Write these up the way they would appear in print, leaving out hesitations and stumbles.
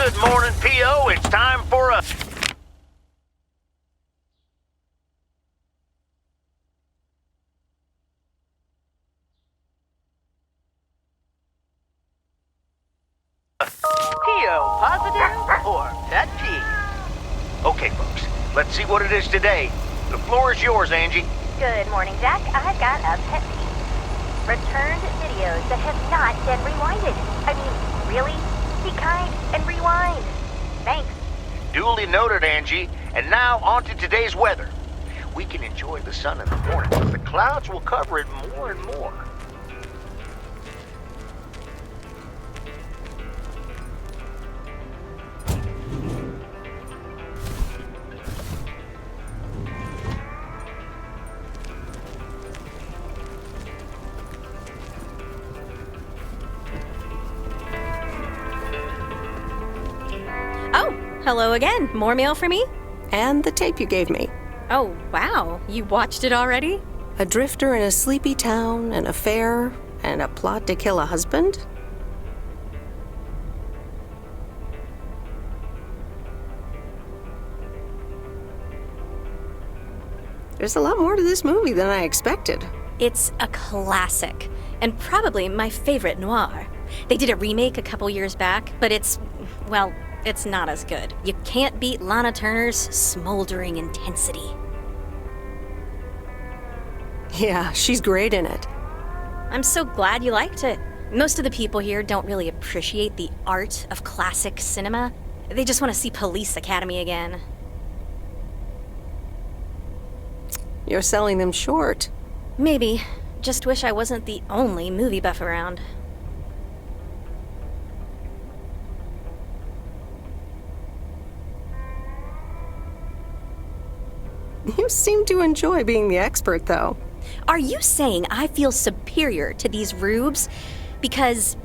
Good morning, P.O. It's time for a... P.O. positive or pet peeve? Okay, folks, let's see what it is today. The floor is yours, Angie. Good morning, Jack. I've got a pet peeve. Returned videos that have not been rewinded. I mean, really? Be kind and rewind. Thanks. Duly noted, Angie. And now on to today's weather. We can enjoy the sun in the morning, but the clouds will cover it more and more. Hello again. More mail for me? And the tape you gave me. Oh, wow. You watched it already? A drifter in a sleepy town, an affair, and a plot to kill a husband? There's a lot more to this movie than I expected. It's a classic, and probably my favorite noir. They did a remake a couple years back, but it's not as good. You can't beat Lana Turner's smoldering intensity. Yeah, she's great in it. I'm so glad you liked it. Most of the people here don't really appreciate the art of classic cinema. They just want to see Police Academy again. You're selling them short. Maybe. Just wish I wasn't the only movie buff around. You seem to enjoy being the expert, though. Are you saying I feel superior to these rubes? Because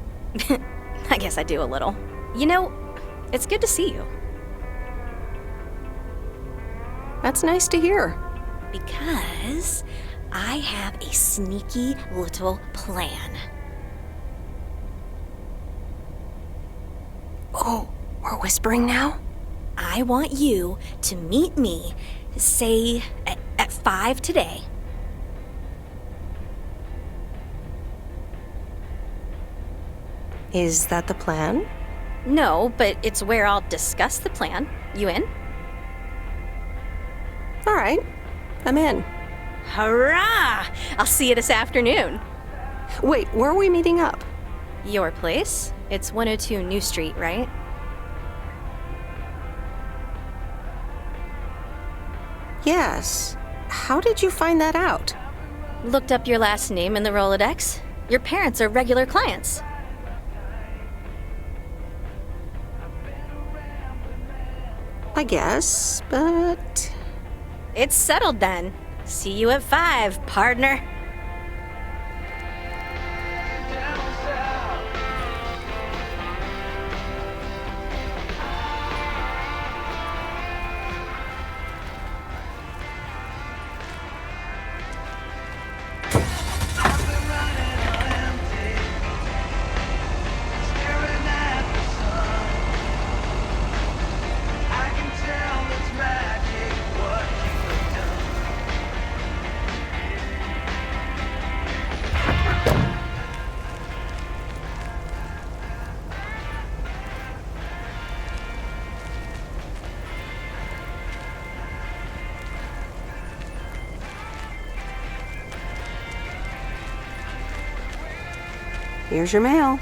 I guess I do a little. You know, it's good to see you. That's nice to hear. Because I have a sneaky little plan. Oh, we're whispering now? I want you to meet me, say, at 5 today. Is that the plan? No, but it's where I'll discuss the plan. You in? All right, I'm in. Hurrah! I'll see you this afternoon. Wait, where are we meeting up? Your place? It's 102 New Street, right? Yes. How did you find that out? Looked up your last name in the Rolodex. Your parents are regular clients. I guess, but... It's settled then. See you at 5, partner. Here's your mail.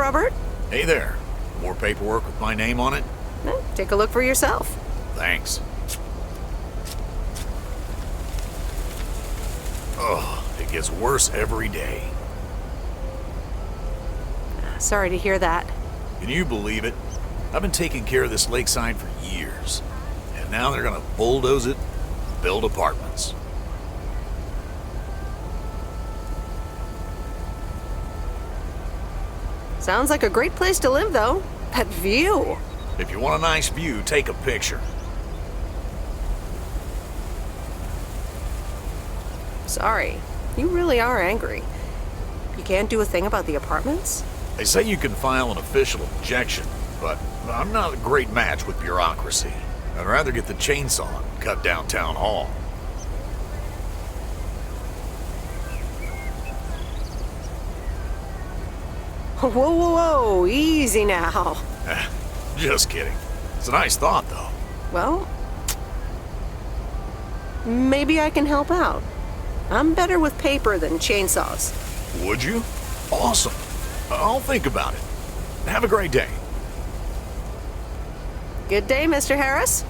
Robert. Hey there. More paperwork with my name on it? Take a look for yourself. Thanks. Ugh, it gets worse every day. Sorry to hear that. Can you believe it? I've been taking care of this lakeside for years. And now they're gonna bulldoze it and build apartments. Sounds like a great place to live, though. That view. If you want a nice view, take a picture. Sorry. You really are angry. You can't do a thing about the apartments? They say you can file an official objection, but I'm not a great match with bureaucracy. I'd rather get the chainsaw and cut down town hall. Whoa, whoa, whoa, easy now. Just kidding. It's a nice thought, though. Well, maybe I can help out. I'm better with paper than chainsaws. Would you? Awesome. I'll think about it. Have a great day. Good day, Mr. Harris.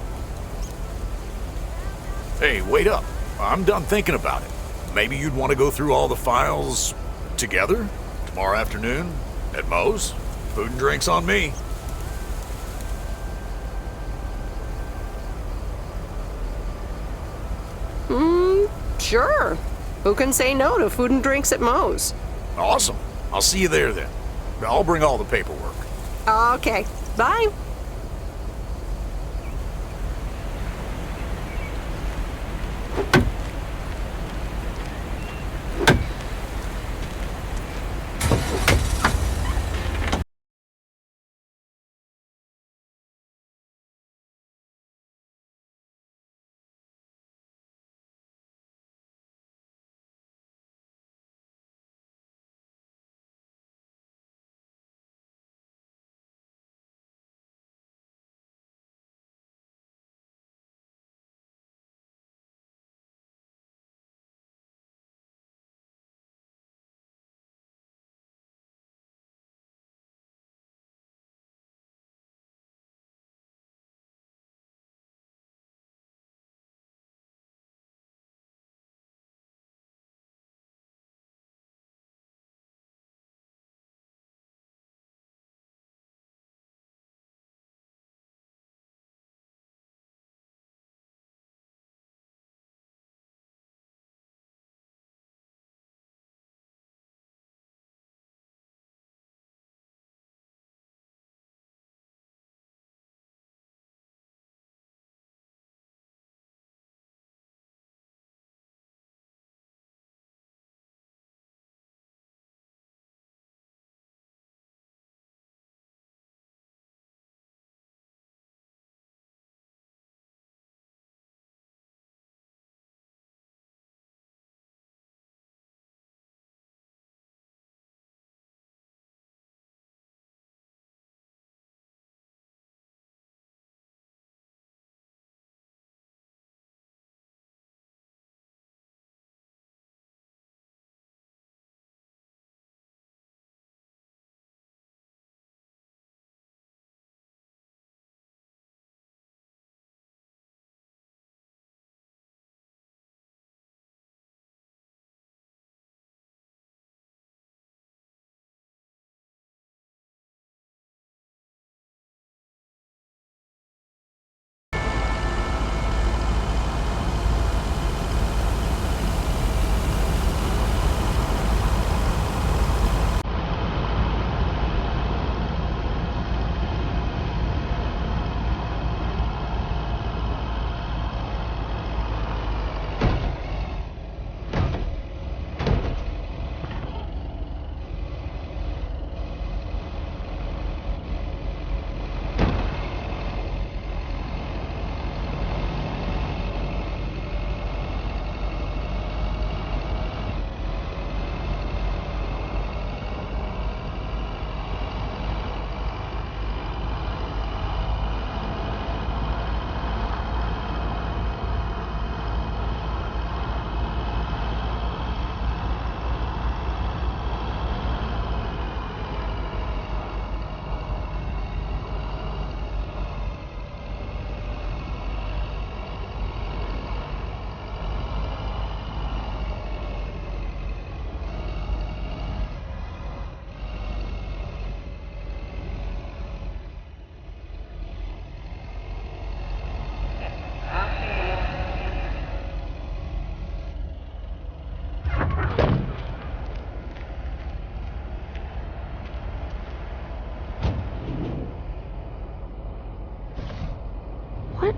Hey, wait up. I'm done thinking about it. Maybe you'd want to go through all the files together tomorrow afternoon at Moe's. Food and drinks on me. Sure. Who can say no to food and drinks at Moe's? Awesome. I'll see you there then. I'll bring all the paperwork. Okay. Bye.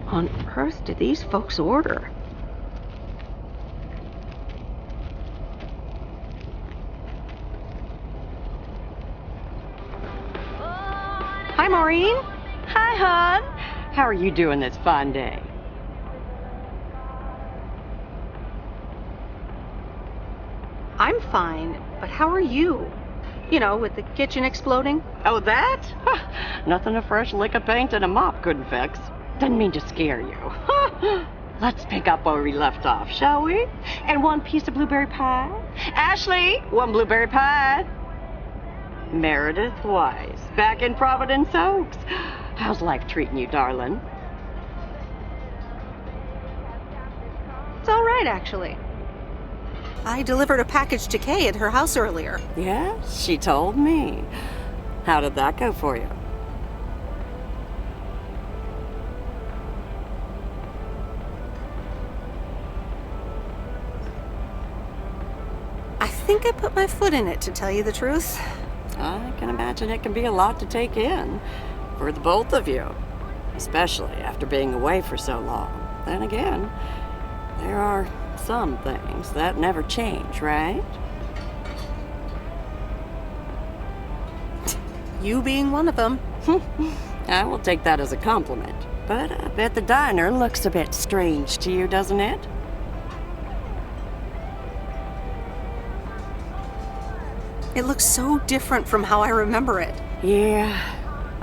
on earth did these folks order? Hi, Maureen. Hi, hon. How are you doing this fine day? I'm fine, but how are you? You know, with the kitchen exploding? Oh, that? Nothing a fresh lick of paint and a mop couldn't fix. Didn't mean to scare you. Let's pick up where we left off, shall we? And one piece of blueberry pie? Ashley, one blueberry pie. Meredith Wise, back in Providence Oaks. How's life treating you, darling? It's all right, actually. I delivered a package to Kay at her house earlier. Yes, she told me. How did that go for you? I think I put my foot in it, to tell you the truth. I can imagine it can be a lot to take in for the both of you, especially after being away for so long. Then again, there are some things that never change, right? You being one of them. I will take that as a compliment, but I bet the diner looks a bit strange to you, doesn't it? It looks so different from how I remember it. Yeah,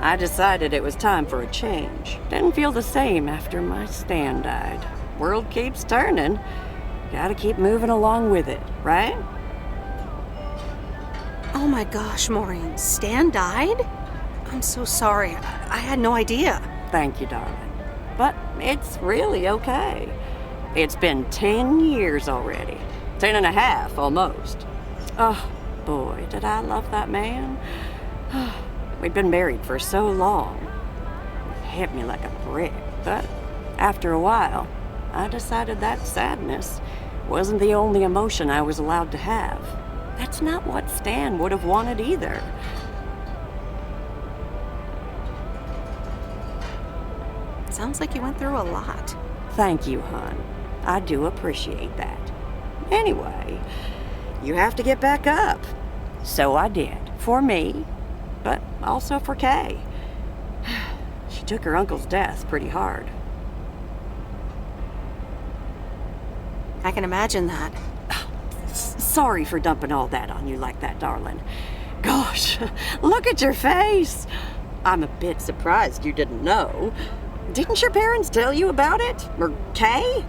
I decided it was time for a change. Didn't feel the same after my Stan died. World keeps turning. Gotta keep moving along with it, right? Oh my gosh, Maureen, Stan died? I'm so sorry. I had no idea. Thank you, darling. But it's really okay. It's been 10 years already. 10 and a half, almost. Oh, boy, did I love that man. We'd been married for so long. It hit me like a brick. But after a while, I decided that sadness wasn't the only emotion I was allowed to have. That's not what Stan would have wanted either. Sounds like you went through a lot. Thank you, hon. I do appreciate that. Anyway, you have to get back up. So I did. For me, but also for Kay. She took her uncle's death pretty hard. I can imagine that. Sorry for dumping all that on you like that, darling. Gosh, look at your face. I'm a bit surprised you didn't know. Didn't your parents tell you about it? Or Kay?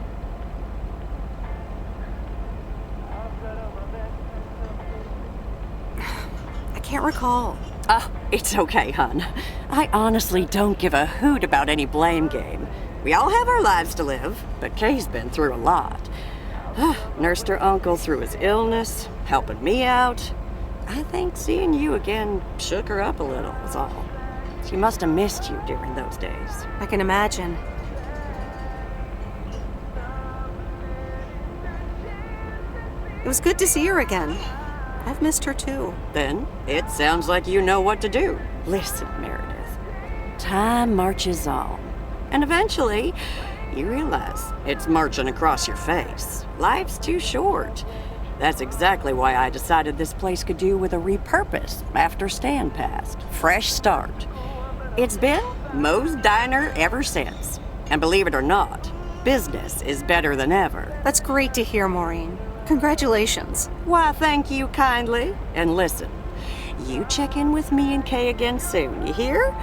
I can't recall. Oh, it's okay, hon. I honestly don't give a hoot about any blame game. We all have our lives to live, but Kay's been through a lot. Nursed her uncle through his illness, helping me out. I think seeing you again shook her up a little, is all. She must have missed you during those days. I can imagine. It was good to see her again. I've missed her too. Then it sounds like you know what to do. Listen, Meredith. Time marches on. And eventually, you realize it's marching across your face. Life's too short. That's exactly why I decided this place could do with a repurpose after Stan passed. Fresh start. It's been Moe's Diner ever since. And believe it or not, business is better than ever. That's great to hear, Maureen. Congratulations. Why, thank you kindly. And listen, you check in with me and Kay again soon, you hear?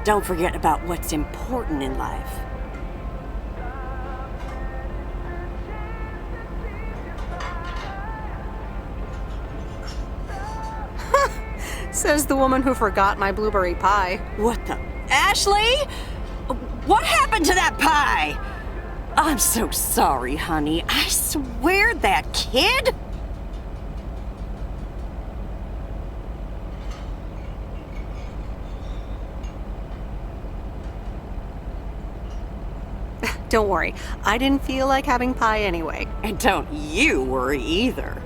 Don't forget about what's important in life. Says the woman who forgot my blueberry pie. What the? Ashley? What happened to that pie? I'm so sorry, honey. I swear that kid... Don't worry, I didn't feel like having pie anyway. And don't you worry either.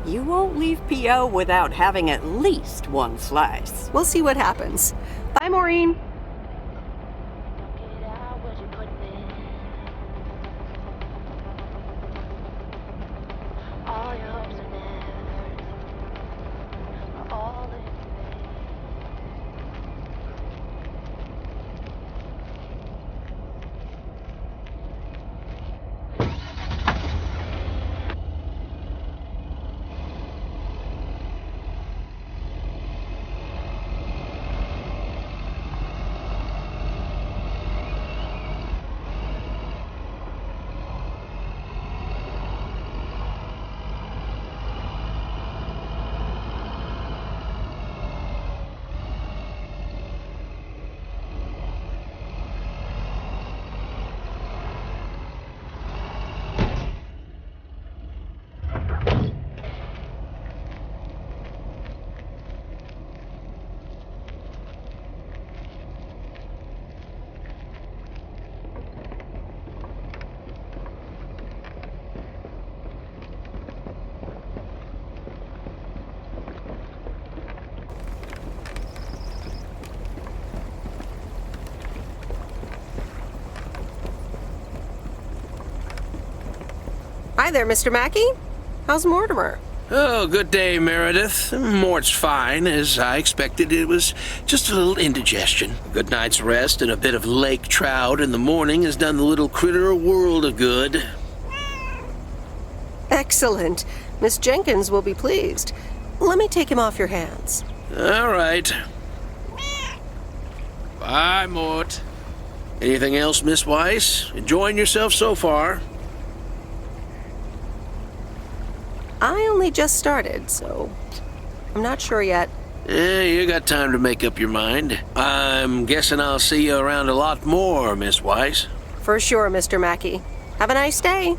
You won't leave P.O. without having at least one slice. We'll see what happens. Bye, Maureen. Hi there, Mr. Mackey. How's Mortimer? Oh, good day, Meredith. Mort's fine. As I expected, it was just a little indigestion. A good night's rest and a bit of lake trout in the morning has done the little critter a world of good. Excellent. Miss Jenkins will be pleased. Let me take him off your hands. All right. Bye, Mort. Anything else, Miss Weiss? Enjoying yourself so far? I only just started, so I'm not sure yet. You got time to make up your mind. I'm guessing I'll see you around a lot more, Miss Weiss. For sure, Mr. Mackey. Have a nice day.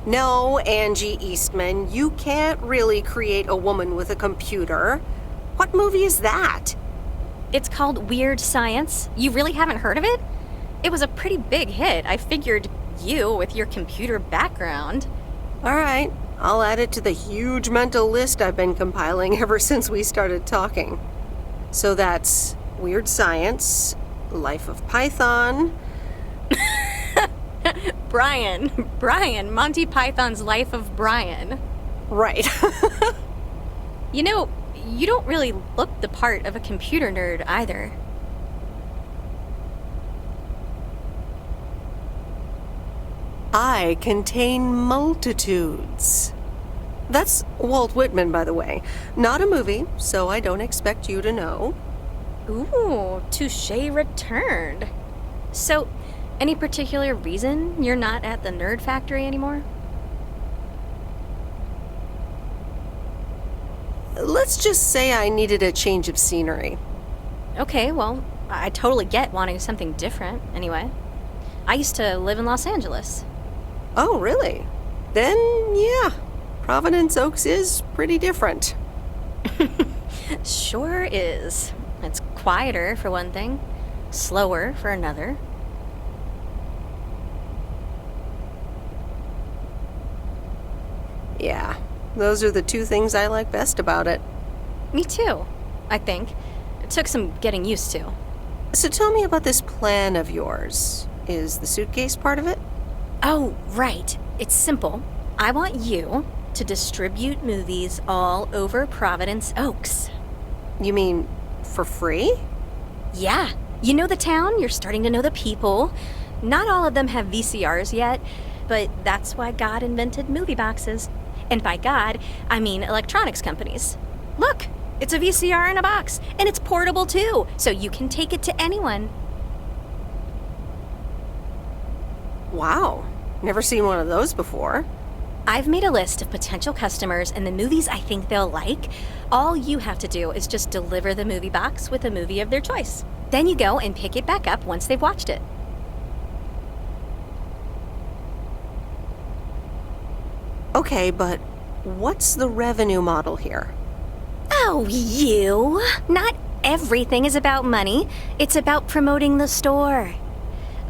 No, Angie Eastman, you can't really create a woman with a computer. What movie is that? It's called Weird Science. You really haven't heard of it? It was a pretty big hit. I figured you, with your computer background. All right, I'll add it to the huge mental list I've been compiling ever since we started talking. So that's Weird Science, Life of Python. Brian, Monty Python's Life of Brian. Right. You know, you don't really look the part of a computer nerd either. I contain multitudes. That's Walt Whitman, by the way. Not a movie, so I don't expect you to know. Ooh, touche returned. So, any particular reason you're not at the Nerd Factory anymore? Let's just say I needed a change of scenery. Okay, well, I totally get wanting something different, anyway. I used to live in Los Angeles. Oh, really? Then, yeah, Providence Oaks is pretty different. Sure is. It's quieter, for one thing. Slower, for another. Yeah, those are the two things I like best about it. Me too, I think. It took some getting used to. So tell me about this plan of yours. Is the suitcase part of it? Oh, right. It's simple. I want you to distribute movies all over Providence Oaks. You mean for free? Yeah. You know the town, you're starting to know the people. Not all of them have VCRs yet, but that's why God invented movie boxes. And by God, I mean electronics companies. Look, it's a VCR in a box, and it's portable too, so you can take it to anyone. Wow, never seen one of those before. I've made a list of potential customers and the movies I think they'll like. All you have to do is just deliver the movie box with a movie of their choice. Then you go and pick it back up once they've watched it. Okay, but what's the revenue model here? Oh, you! Not everything is about money. It's about promoting the store.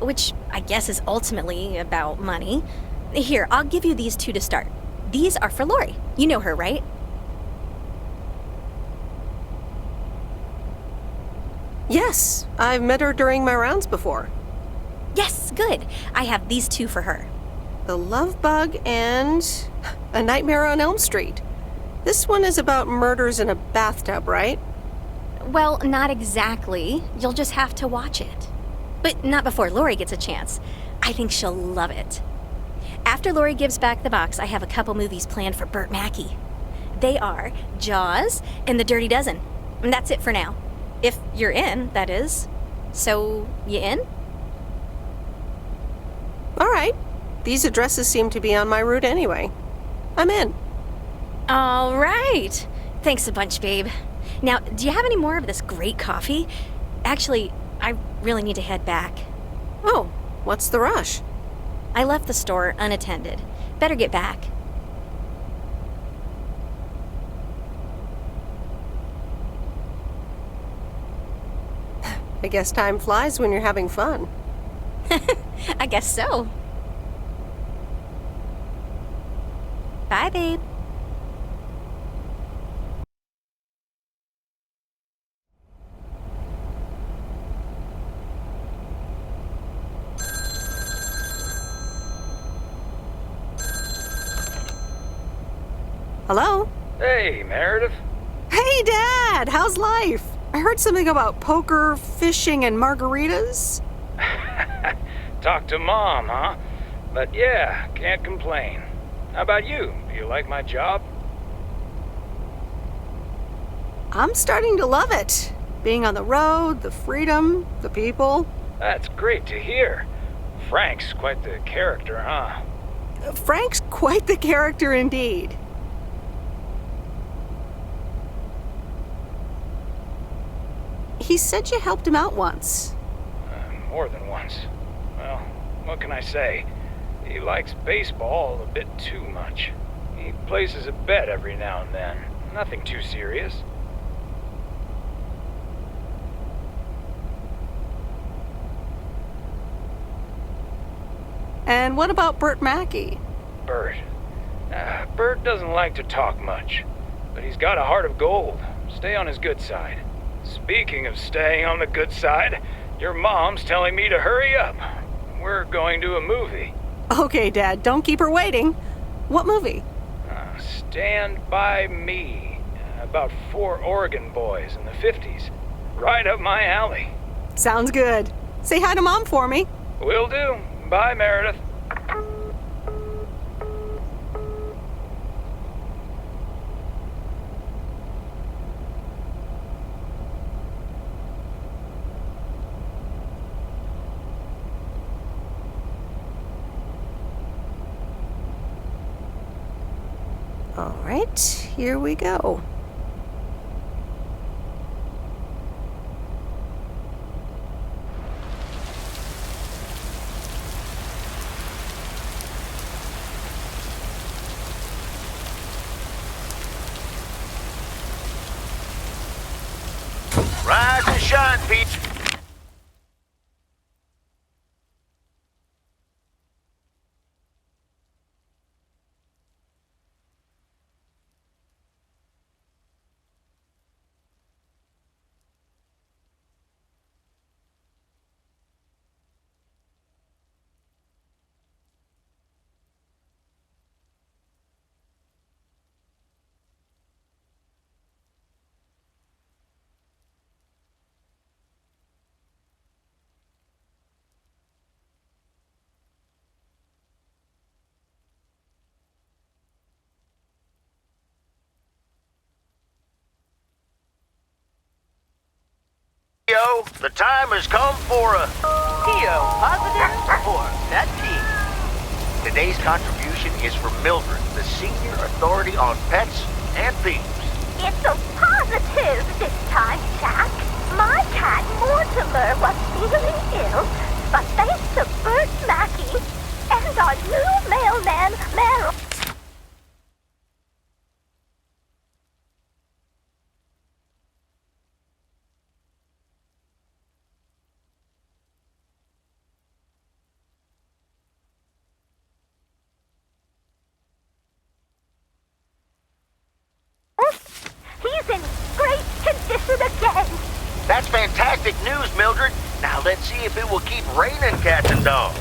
Which I guess is ultimately about money. Here, I'll give you these two to start. These are for Lori. You know her, right? Yes, I've met her during my rounds before. Yes, good. I have these two for her. The Love Bug and A Nightmare on Elm Street. This one is about murders in a bathtub, right? Well, not exactly. You'll just have to watch it. But not before Lori gets a chance. I think she'll love it. After Lori gives back the box, I have a couple movies planned for Burt Mackey. They are Jaws and The Dirty Dozen. And that's it for now. If you're in, that is. So, you in? All right. These addresses seem to be on my route anyway. I'm in. All right. Thanks a bunch, babe. Now, do you have any more of this great coffee? Actually, I really need to head back. Oh, what's the rush? I left the store unattended. Better get back. I guess time flies when you're having fun. I guess so. Bye, babe. Hello? Hey, Meredith. Hey, Dad! How's life? I heard something about poker, fishing, and margaritas. Talk to Mom, huh? But yeah, can't complain. How about you? Do you like my job? I'm starting to love it. Being on the road, the freedom, the people. That's great to hear. Frank's quite the character, huh? Frank's quite the character indeed. He said you helped him out once. More than once. Well, what can I say? He likes baseball a bit too much. He places a bet every now and then. Nothing too serious. And what about Bert Mackey? Bert. Bert doesn't like to talk much, but he's got a heart of gold. Stay on his good side. Speaking of staying on the good side, your mom's telling me to hurry up. We're going to a movie. Okay, Dad, don't keep her waiting. What movie? Stand By Me. About 4 Oregon boys in the 50s. Right up my alley. Sounds good. Say hi to Mom for me. Will do. Bye, Meredith. All right, here we go. Rise and shine, Pete. The time has come for a Theo, positive or that tea? Today's contribution is from Mildred, the senior authority on pets and thieves. It's a positive this time, Jack. My cat Mortimer was feeling ill, but thanks to Bert Mackey and our new mailman, Merrill. He's in great condition again. That's fantastic news, Mildred. Now let's see if it will keep raining cats and dogs.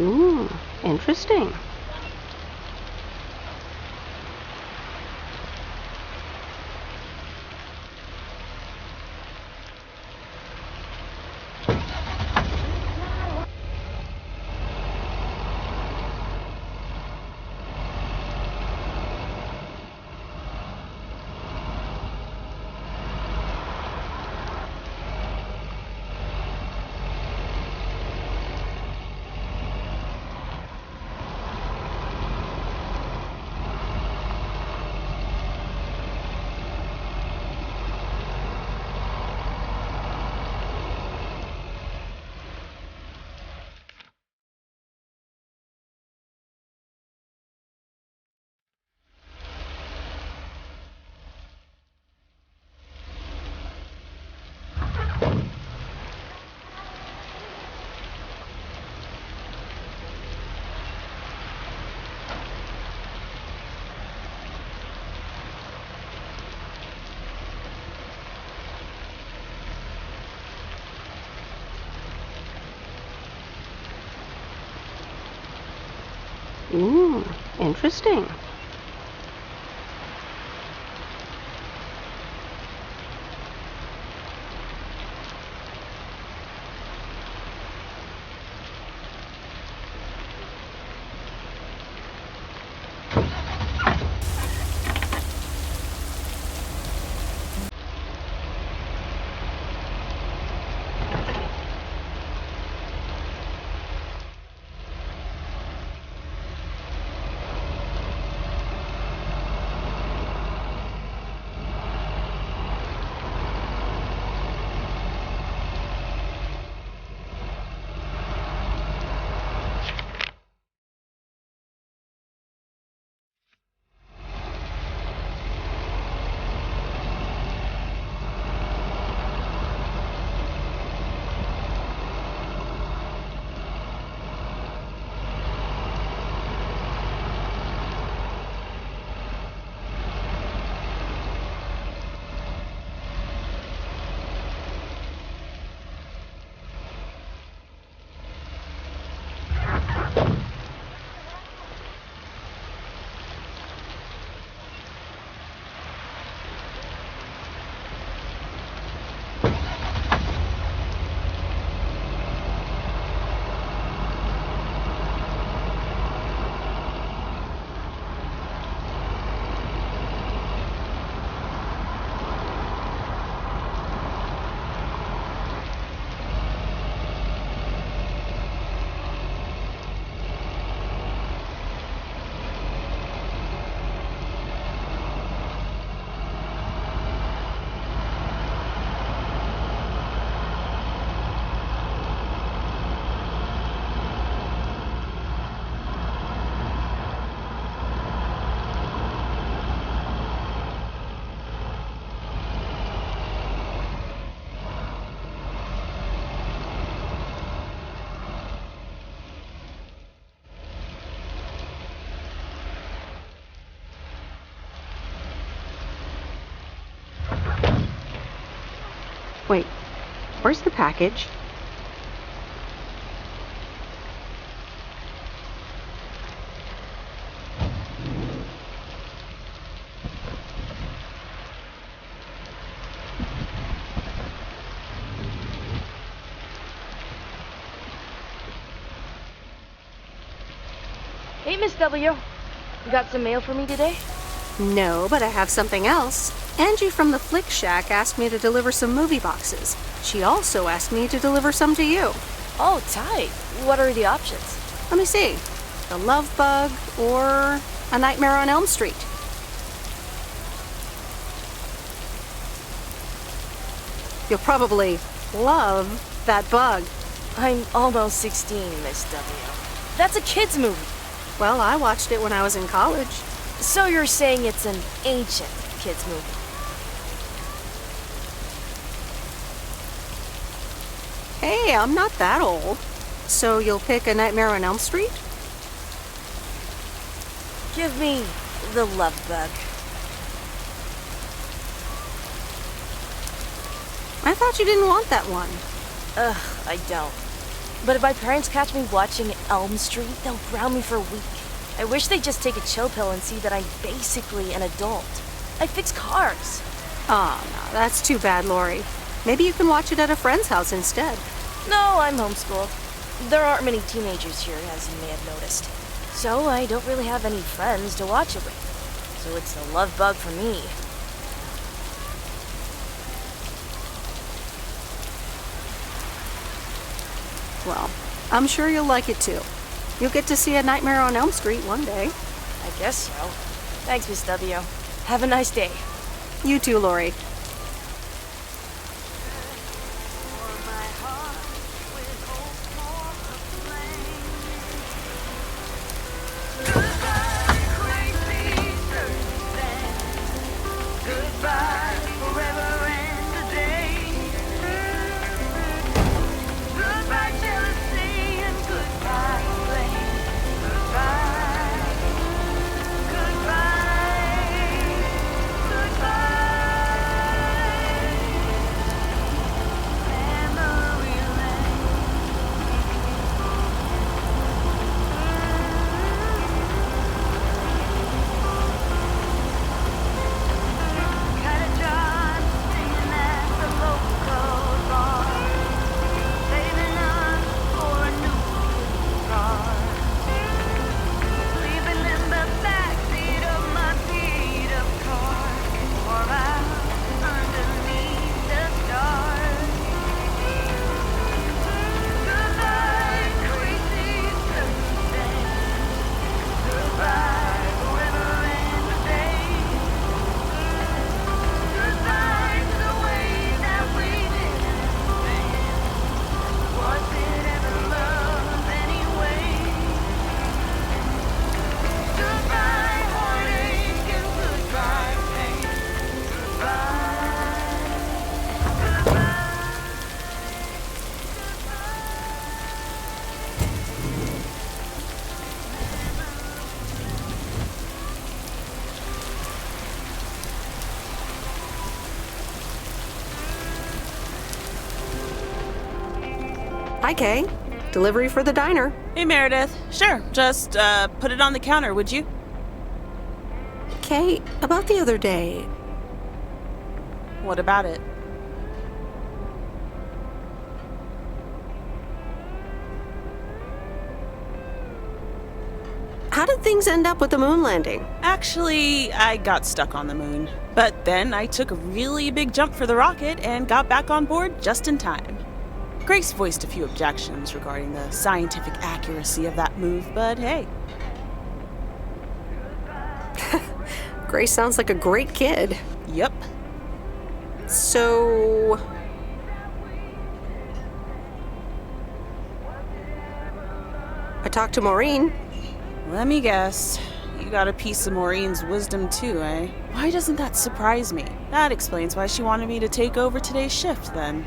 Ooh, interesting. Ooh, interesting. Wait, where's the package? Hey, Miss W. You got some mail for me today? No, but I have something else. Angie from the Flick Shack asked me to deliver some movie boxes. She also asked me to deliver some to you. Oh, tight. What are the options? Let me see. The Love Bug or A Nightmare on Elm Street. You'll probably love that bug. I'm almost 16, Miss W. That's a kid's movie. Well, I watched it when I was in college. So you're saying it's an ancient kid's movie? Hey, I'm not that old. So you'll pick A Nightmare on Elm Street? Give me the Love Bug. I thought you didn't want that one. Ugh, I don't. But if my parents catch me watching Elm Street, they'll ground me for a week. I wish they'd just take a chill pill and see that I'm basically an adult. I fix cars. Oh, no, that's too bad, Lori. Maybe you can watch it at a friend's house instead. No, I'm homeschooled. There aren't many teenagers here, as you may have noticed. So I don't really have any friends to watch it with. So it's a love bug for me. Well, I'm sure you'll like it too. You'll get to see A Nightmare on Elm Street one day. I guess so. Thanks, Miss W. Have a nice day. You too, Lori. Hi, Kay. Delivery for the diner. Hey, Meredith. Sure, just put it on the counter, would you? Kay, about the other day. What about it? How did things end up with the moon landing? Actually, I got stuck on the moon. But then I took a really big jump for the rocket and got back on board just in time. Grace voiced a few objections regarding the scientific accuracy of that move, but hey. Grace sounds like a great kid. Yep. So... I talked to Maureen. Let me guess. You got a piece of Maureen's wisdom too, eh? Why doesn't that surprise me? That explains why she wanted me to take over today's shift, then.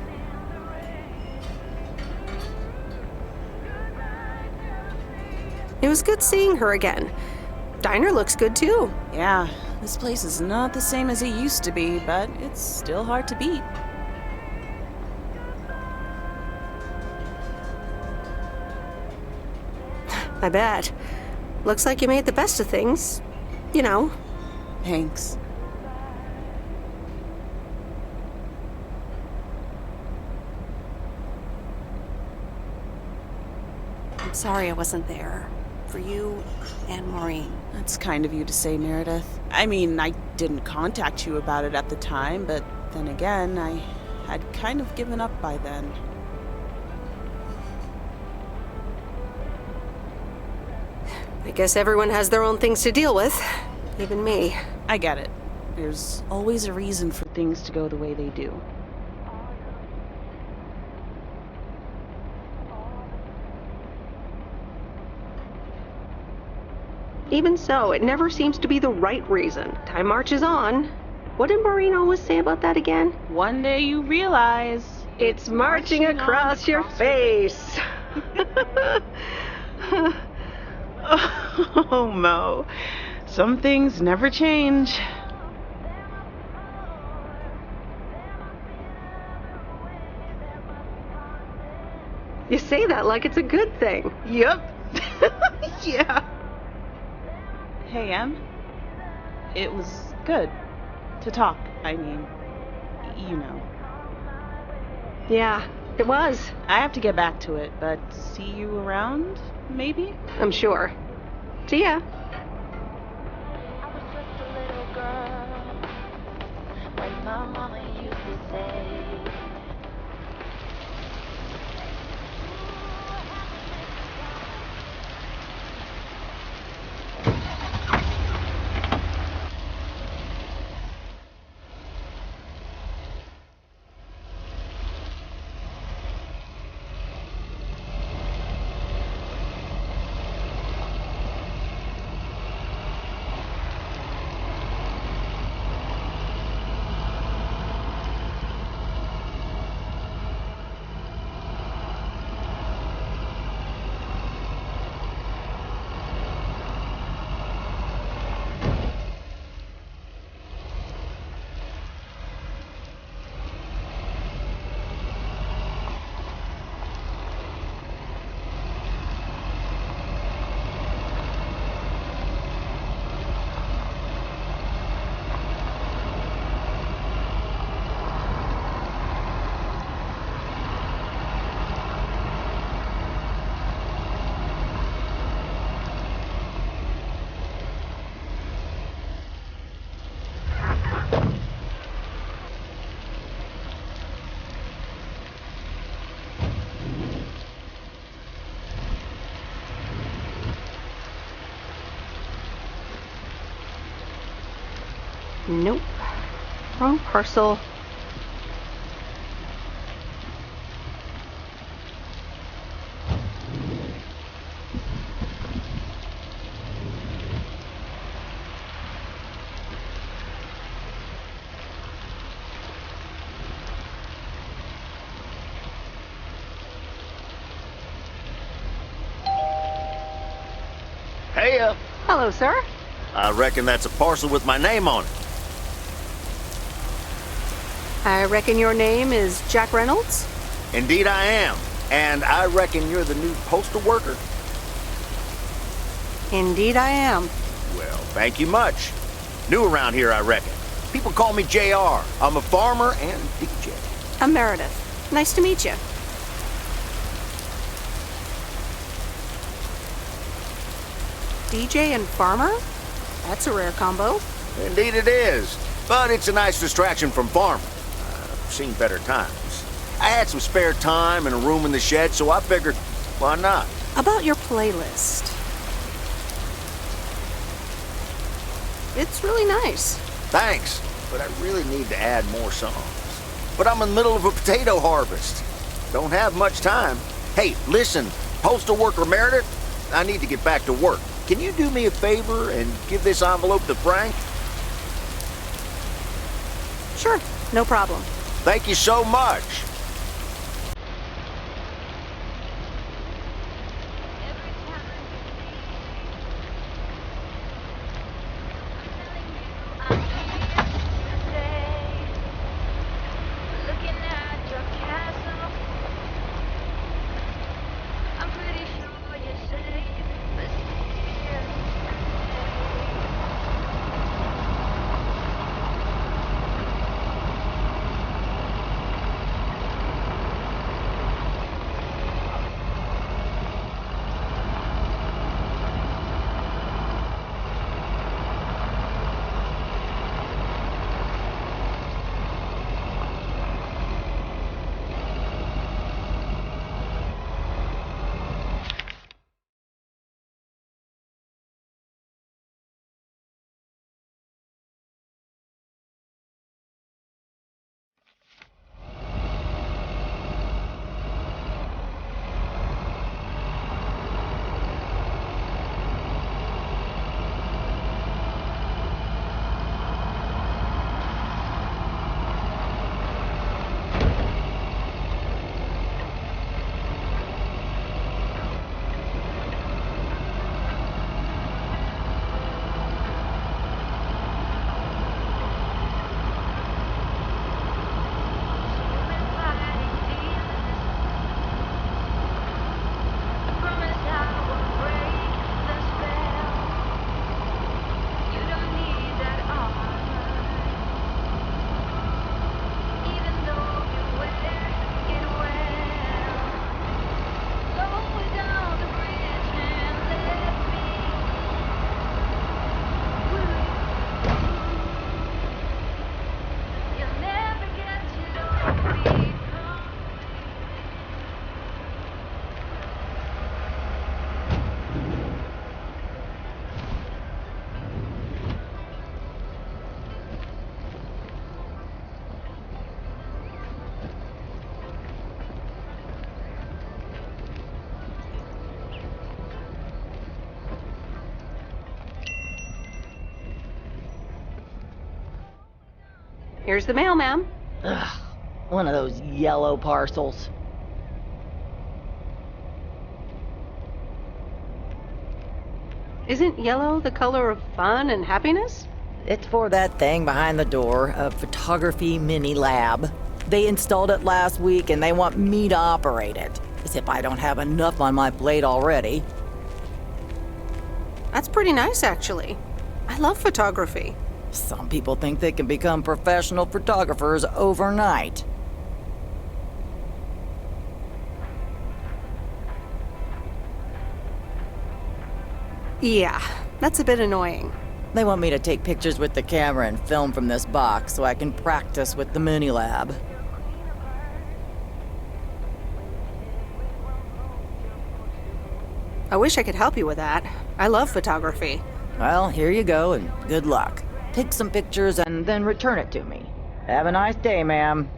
It was good seeing her again. Diner looks good too. Yeah, this place is not the same as it used to be, but it's still hard to beat. I bet. Looks like you made the best of things. You know. Thanks. I'm sorry I wasn't there. For you and Maureen. That's kind of you to say, Meredith. I mean, I didn't contact you about it at the time, but then again, I had kind of given up by then. I guess everyone has their own things to deal with. Even me. I get it. There's always a reason for things to go the way they do. Even so, it never seems to be the right reason. Time marches on. What did Maureen always say about that again? One day you realize... It's marching across your face. Oh, Mo. Some things never change. You say that like it's a good thing. Yep. Yeah. Hey, Em. It was good to talk. I mean, you know. Yeah, it was. I have to get back to it, but see you around, maybe? I'm sure. See ya. I was just a little girl when my mama used to say, Nope. Wrong parcel. Hey, Hello, sir. I reckon that's a parcel with my name on it. I reckon your name is Jack Reynolds? Indeed I am. And I reckon you're the new postal worker? Indeed I am. Well, thank you much. New around here, I reckon. People call me JR. I'm a farmer and DJ. I'm Meredith. Nice to meet you. DJ and farmer? That's a rare combo. Indeed it is. But it's a nice distraction from farming. I've seen better times. I had some spare time and a room in the shed, so I figured, why not? About your playlist. It's really nice. Thanks, but I really need to add more songs. But I'm in the middle of a potato harvest. Don't have much time. Hey, listen, postal worker Meredith, I need to get back to work. Can you do me a favor and give this envelope to Frank? Sure, no problem. Thank you so much. Here's the mail, ma'am. Ugh, one of those yellow parcels. Isn't yellow the color of fun and happiness? It's for that thing behind the door, a photography mini lab. They installed it last week and they want me to operate it. As if I don't have enough on my plate already. That's pretty nice, actually. I love photography. Some people think they can become professional photographers overnight. Yeah, that's a bit annoying. They want me to take pictures with the camera and film from this box so I can practice with the mini lab. I wish I could help you with that. I love photography. Well, here you go and good luck. Take some pictures and then return it to me. Have a nice day, ma'am.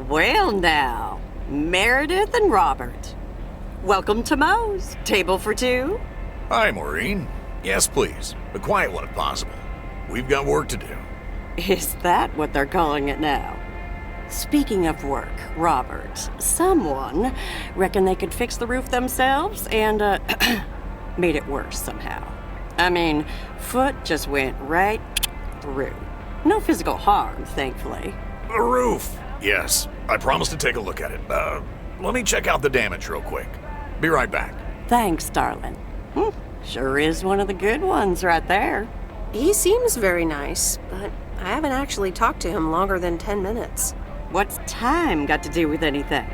Well now, Meredith and Robert. Welcome to Moe's. Table for two? Hi, Maureen. Yes, please. A quiet one if possible. We've got work to do. Is that what they're calling it now? Speaking of work, Robert, someone reckoned they could fix the roof themselves and, made it worse somehow. I mean, foot just went right through. No physical harm, thankfully. The roof! Yes, I promised to take a look at it. Let me check out the damage real quick. Be right back. Thanks, darling. Sure is one of the good ones right there. He seems very nice, but I haven't actually talked to him longer than 10 minutes. What's time got to do with anything?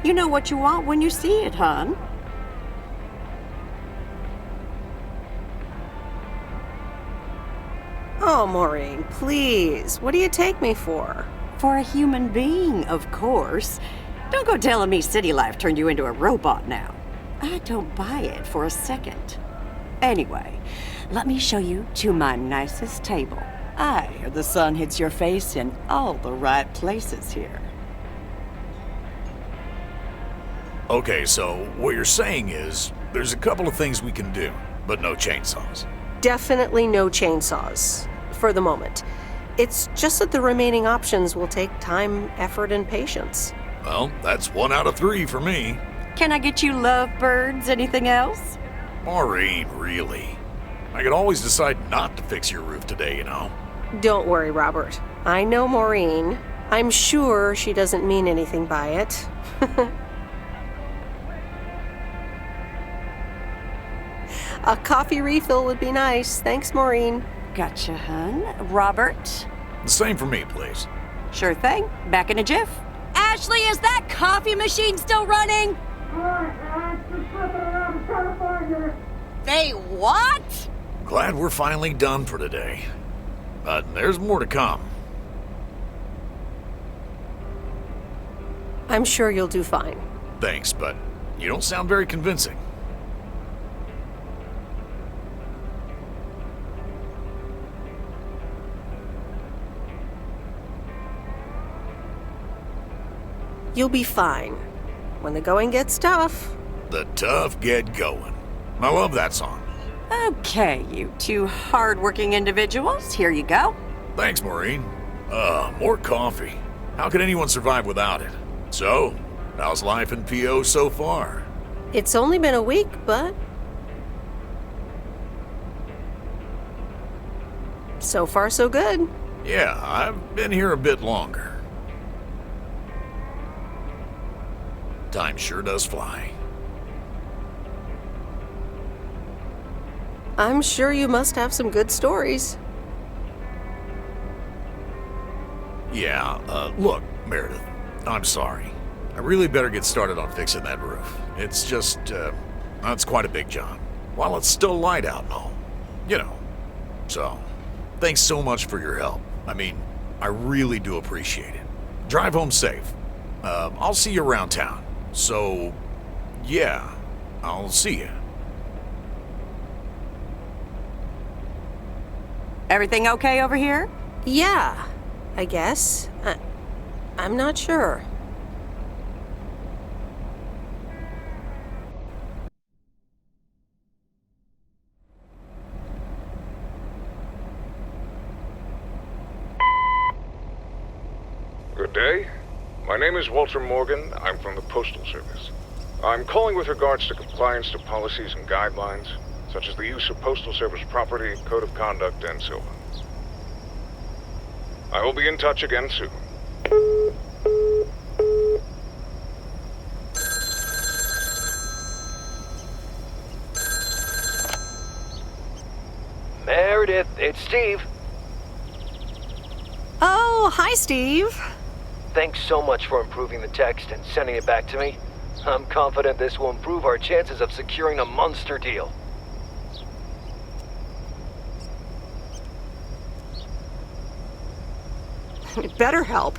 You know what you want when you see it, hon. Oh, Maureen, please. What do you take me for? For a human being, of course. Don't go telling me city life turned you into a robot now. I don't buy it for a second. Anyway, let me show you to my nicest table. I hear the sun hits your face in all the right places here. Okay, so what you're saying is there's a couple of things we can do, but no chainsaws. Definitely no chainsaws, for the moment. It's just that the remaining options will take time, effort, and patience. Well, that's 1 out of 3 for me. Can I get you lovebirds? Anything else? Maureen, really? I could always decide not to fix your roof today, you know? Don't worry, Robert. I know Maureen. I'm sure she doesn't mean anything by it. A coffee refill would be nice. Thanks, Maureen. Gotcha, hun. Robert? The same for me, please. Sure thing. Back in a jiff. Ashley, is that coffee machine still running? They what? Glad we're finally done for today. But there's more to come. I'm sure you'll do fine. Thanks, but you don't sound very convincing. You'll be fine. When the going gets tough. The tough get going. I love that song. Okay, you two hard-working individuals, here you go. Thanks, Maureen. More coffee. How could anyone survive without it? So, how's life in PO so far? It's only been a week, but... so far, so good. Yeah, I've been here a bit longer. Time sure does fly. I'm sure you must have some good stories. Yeah, look, Meredith, I'm sorry. I really better get started on fixing that roof. It's just, it's quite a big job. While it's still light out and all. You know. So, thanks so much for your help. I mean, I really do appreciate it. Drive home safe. I'll see you around town. So, yeah, I'll see you. Everything okay over here? Yeah, I guess. I'm not sure. Good day. My name is Walter Morgan. I'm from the Postal Service. I'm calling with regards to compliance to policies and guidelines, such as the use of Postal Service property, code of conduct, and so on. I will be in touch again soon. Meredith, it's Steve. Oh, hi, Steve. Thanks so much for improving the text and sending it back to me. I'm confident this will improve our chances of securing a monster deal. It better help.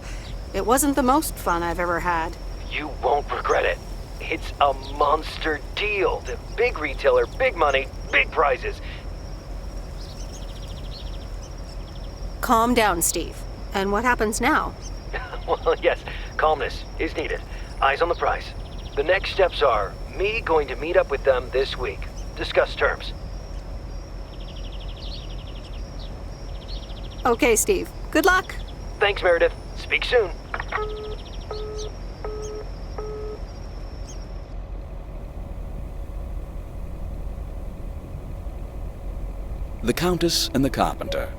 It wasn't the most fun I've ever had. You won't regret it. It's a monster deal. The big retailer, big money, big prizes. Calm down, Steve. And what happens now? Well, yes, calmness is needed. Eyes on the prize. The next steps are me going to meet up with them this week. Discuss terms. Okay, Steve. Good luck. Thanks, Meredith. Speak soon. The Countess and the Carpenter.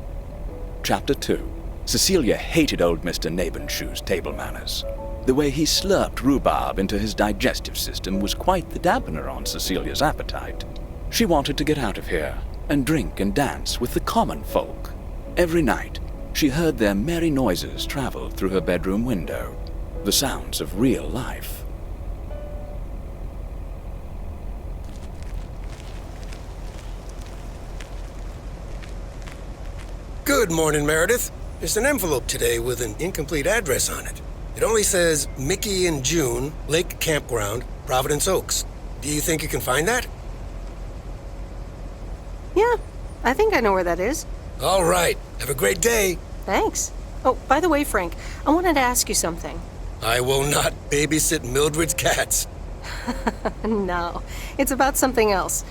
Chapter 2. Cecilia hated old Mr. Nabenshoe's table manners. The way he slurped rhubarb into his digestive system was quite the dampener on Cecilia's appetite. She wanted to get out of here and drink and dance with the common folk. Every night, she heard their merry noises travel through her bedroom window, the sounds of real life. Good morning, Meredith. There's an envelope today with an incomplete address on it. It only says Mickey and June, Lake Campground, Providence Oaks. Do you think you can find that? Yeah, I think I know where that is. All right. Have a great day. Thanks. Oh, by the way, Frank, I wanted to ask you something. I will not babysit Mildred's cats. No, it's about something else.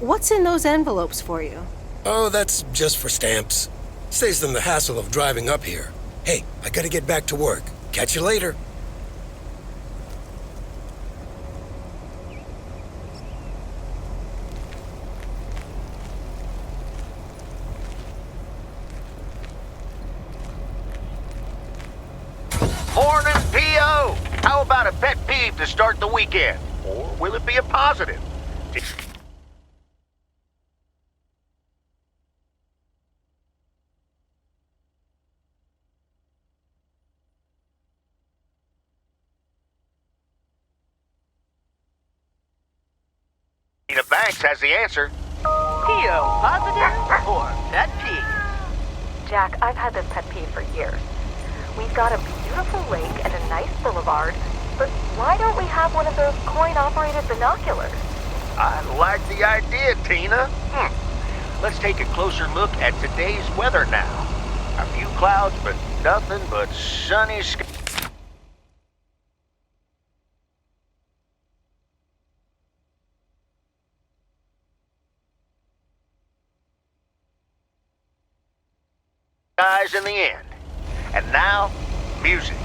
What's in those envelopes for you? Oh, that's just for stamps. Saves them the hassle of driving up here. Hey, I gotta get back to work. Catch you later. Morning, P.O. How about a pet peeve to start the weekend? Or will it be a positive? Tina Banks has the answer. P.O. positive or pet peeve? Jack, I've had this pet peeve for years. We've got a beautiful lake and a nice boulevard, but why don't we have one of those coin-operated binoculars? I like the idea, Tina. Let's take a closer look at today's weather now. A few clouds, but nothing but sunny skies. In the end. And now, music.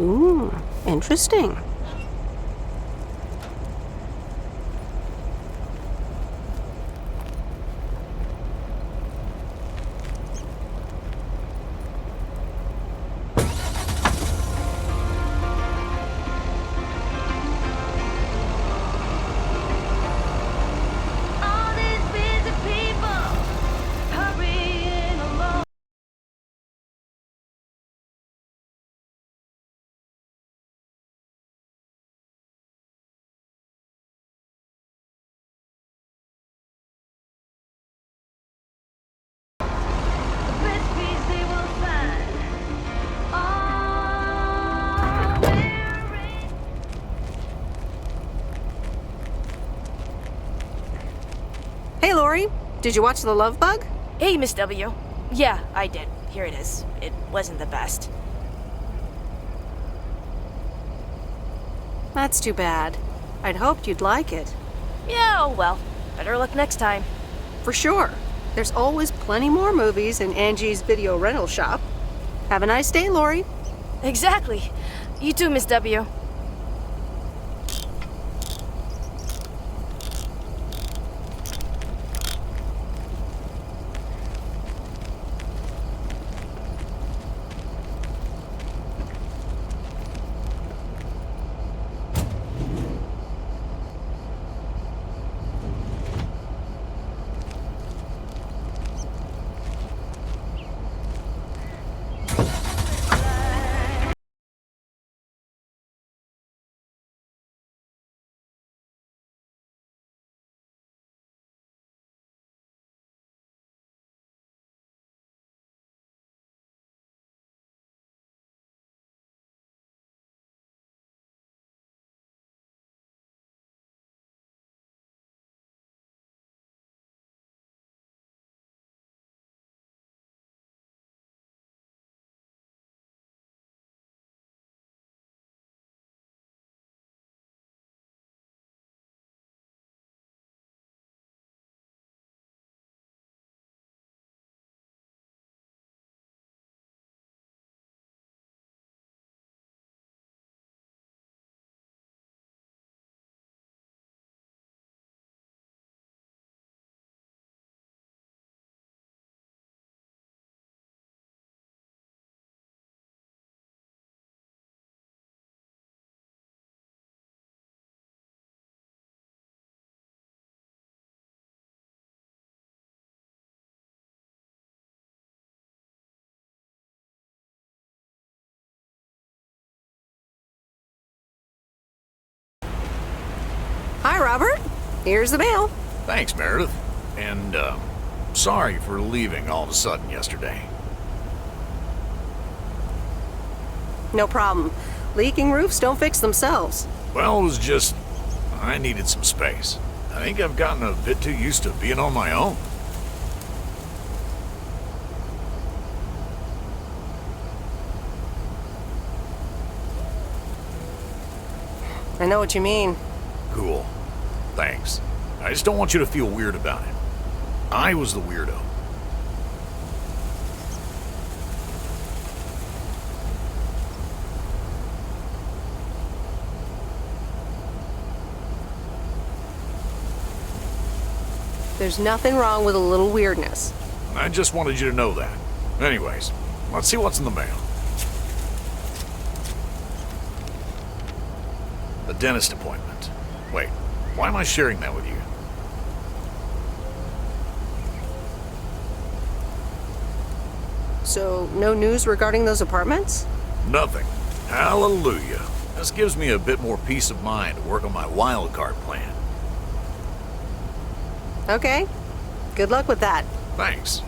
Ooh, interesting. Hey, Lori. Did you watch The Love Bug? Hey, Miss W. Yeah, I did. Here it is. It wasn't the best. That's too bad. I'd hoped you'd like it. Yeah, oh well. Better luck next time. For sure. There's always plenty more movies in Angie's video rental shop. Have a nice day, Lori. Exactly. You too, Miss W. Hi, Robert. Here's the mail. Thanks, Meredith. And, sorry for leaving all of a sudden yesterday. No problem. Leaking roofs don't fix themselves. Well, it was just... I needed some space. I think I've gotten a bit too used to being on my own. I know what you mean. Cool. Thanks. I just don't want you to feel weird about it. I was the weirdo. There's nothing wrong with a little weirdness. I just wanted you to know that. Anyways, let's see what's in the mail. A dentist appointment. Wait, why am I sharing that with you? So, no news regarding those apartments? Nothing. Hallelujah. This gives me a bit more peace of mind to work on my wild card plan. Okay. Good luck with that. Thanks.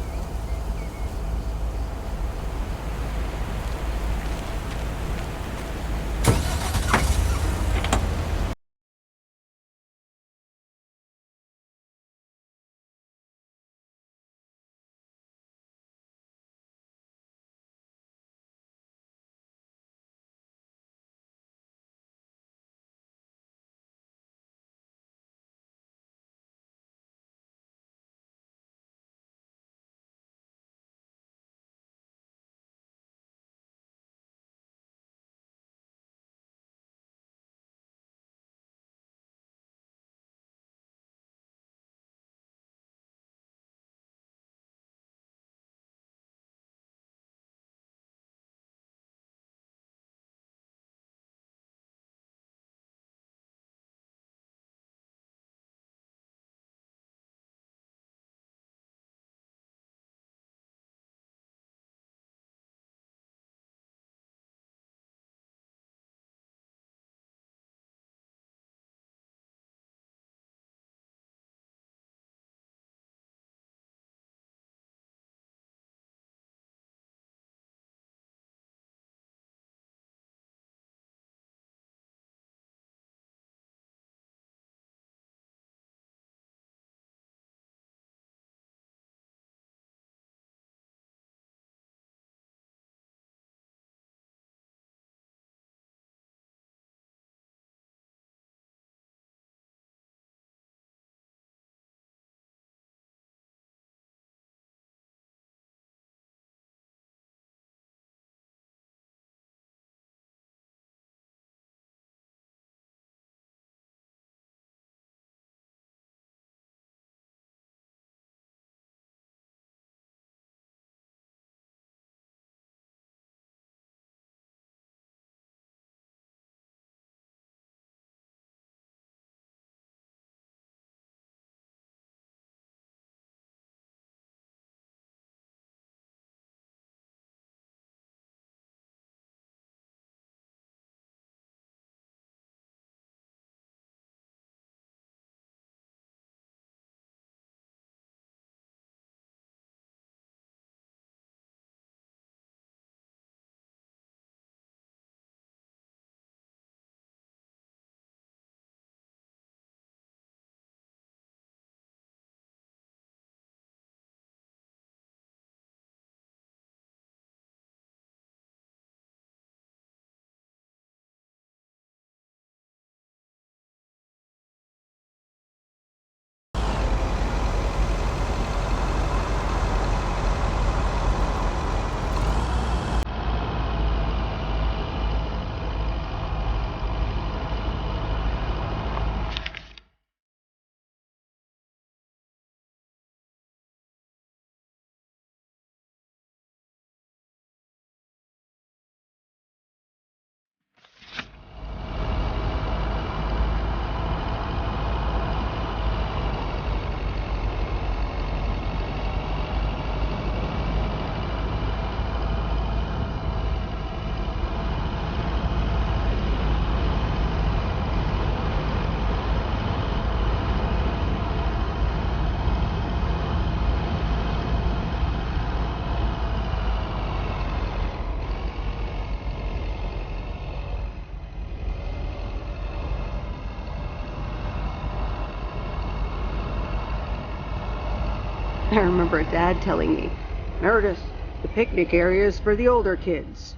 I remember Dad telling me, Meredith, the picnic area is for the older kids.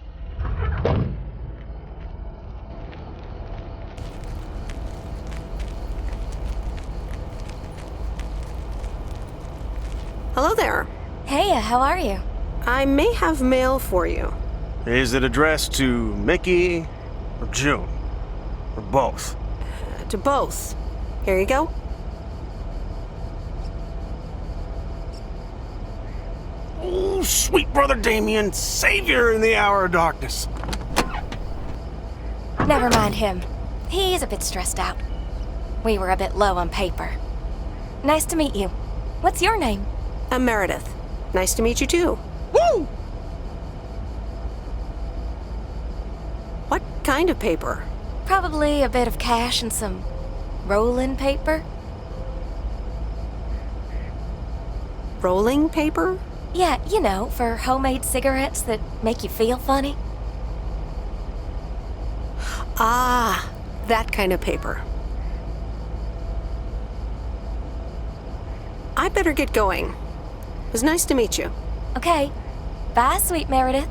Hello there. Hey, how are you? I may have mail for you. Is it addressed to Mickey or June? Or both? To both. Here you go. Oh, sweet brother Damien, savior in the hour of darkness. Never mind him. He's a bit stressed out. We were a bit low on paper. Nice to meet you. What's your name? I'm Meredith. Nice to meet you too. Woo! What kind of paper? Probably a bit of cash and some rolling paper. Rolling paper? Yeah, you know, for homemade cigarettes that make you feel funny. Ah, that kind of paper. I better get going. It was nice to meet you. Okay. Bye, sweet Meredith.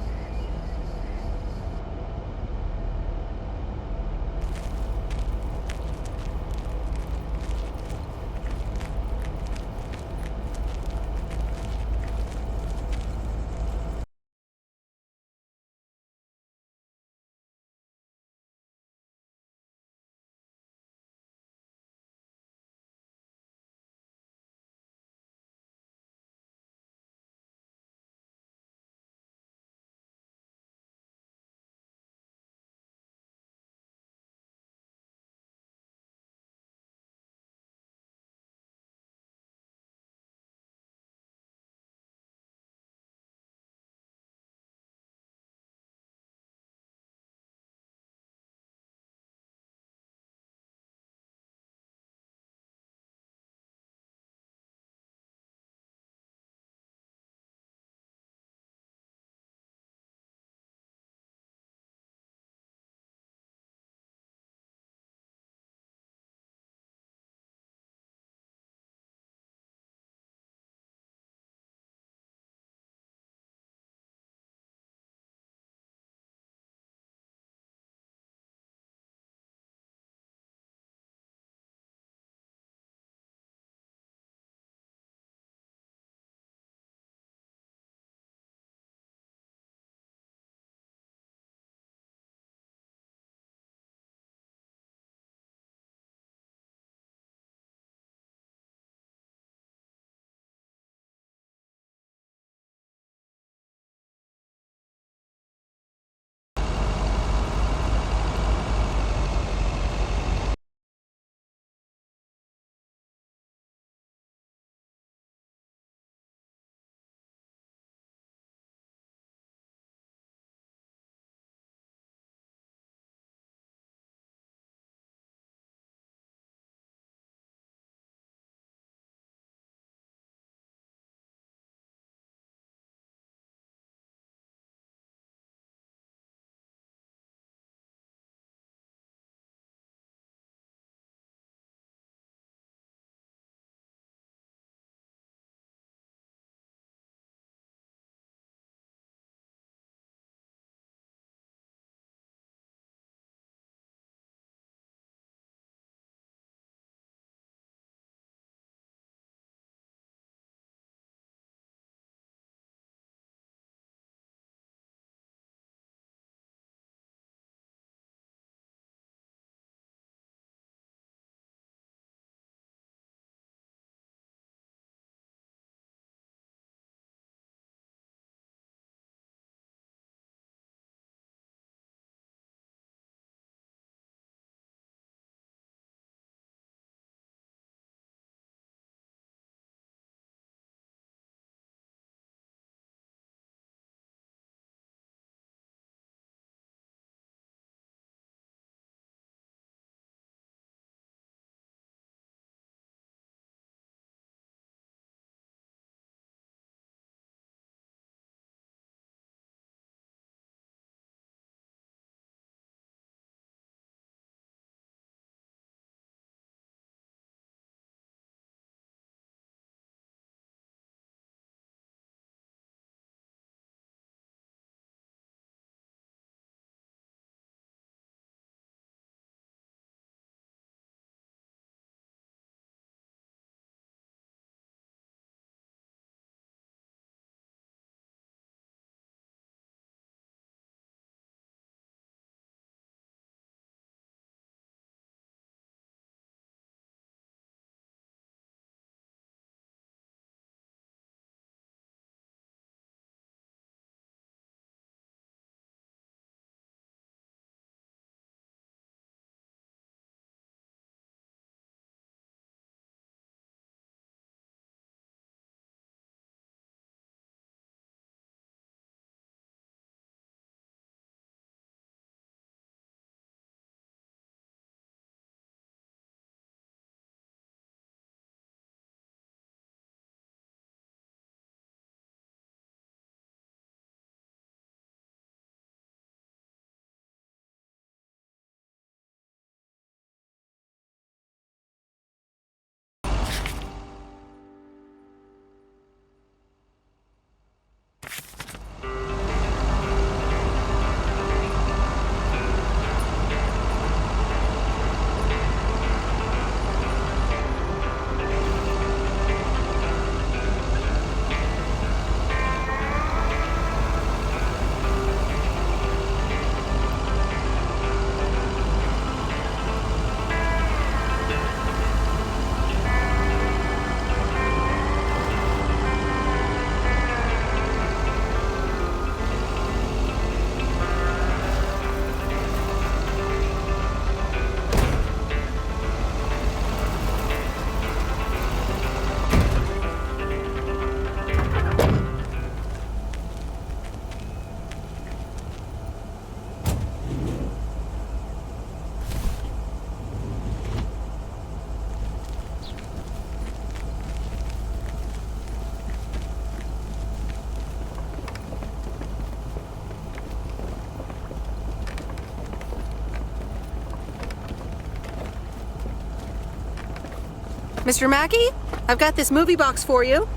Mr. Mackey, I've got this movie box for you.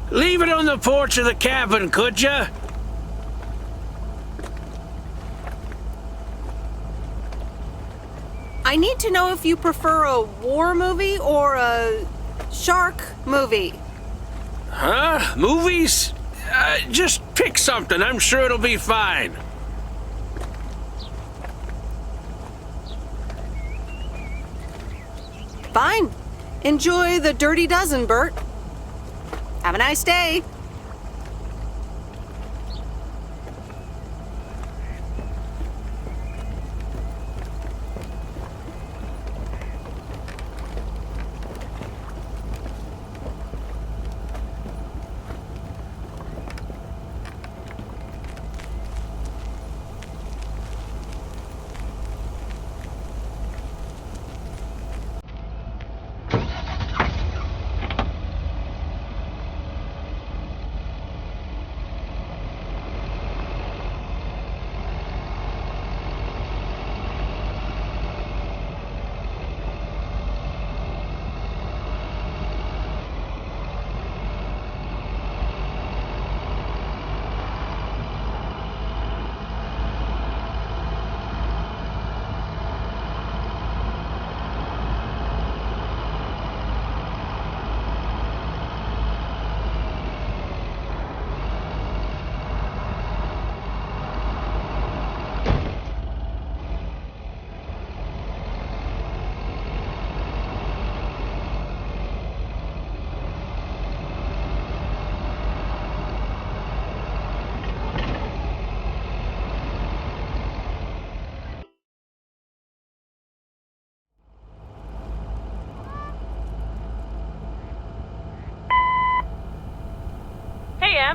Leave it on the porch of the cabin, could ya? I need to know if you prefer a war movie or a shark movie. Huh? Movies? Just pick something. I'm sure it'll be fine. Fine. Enjoy the Dirty Dozen, Bert. Have a nice day.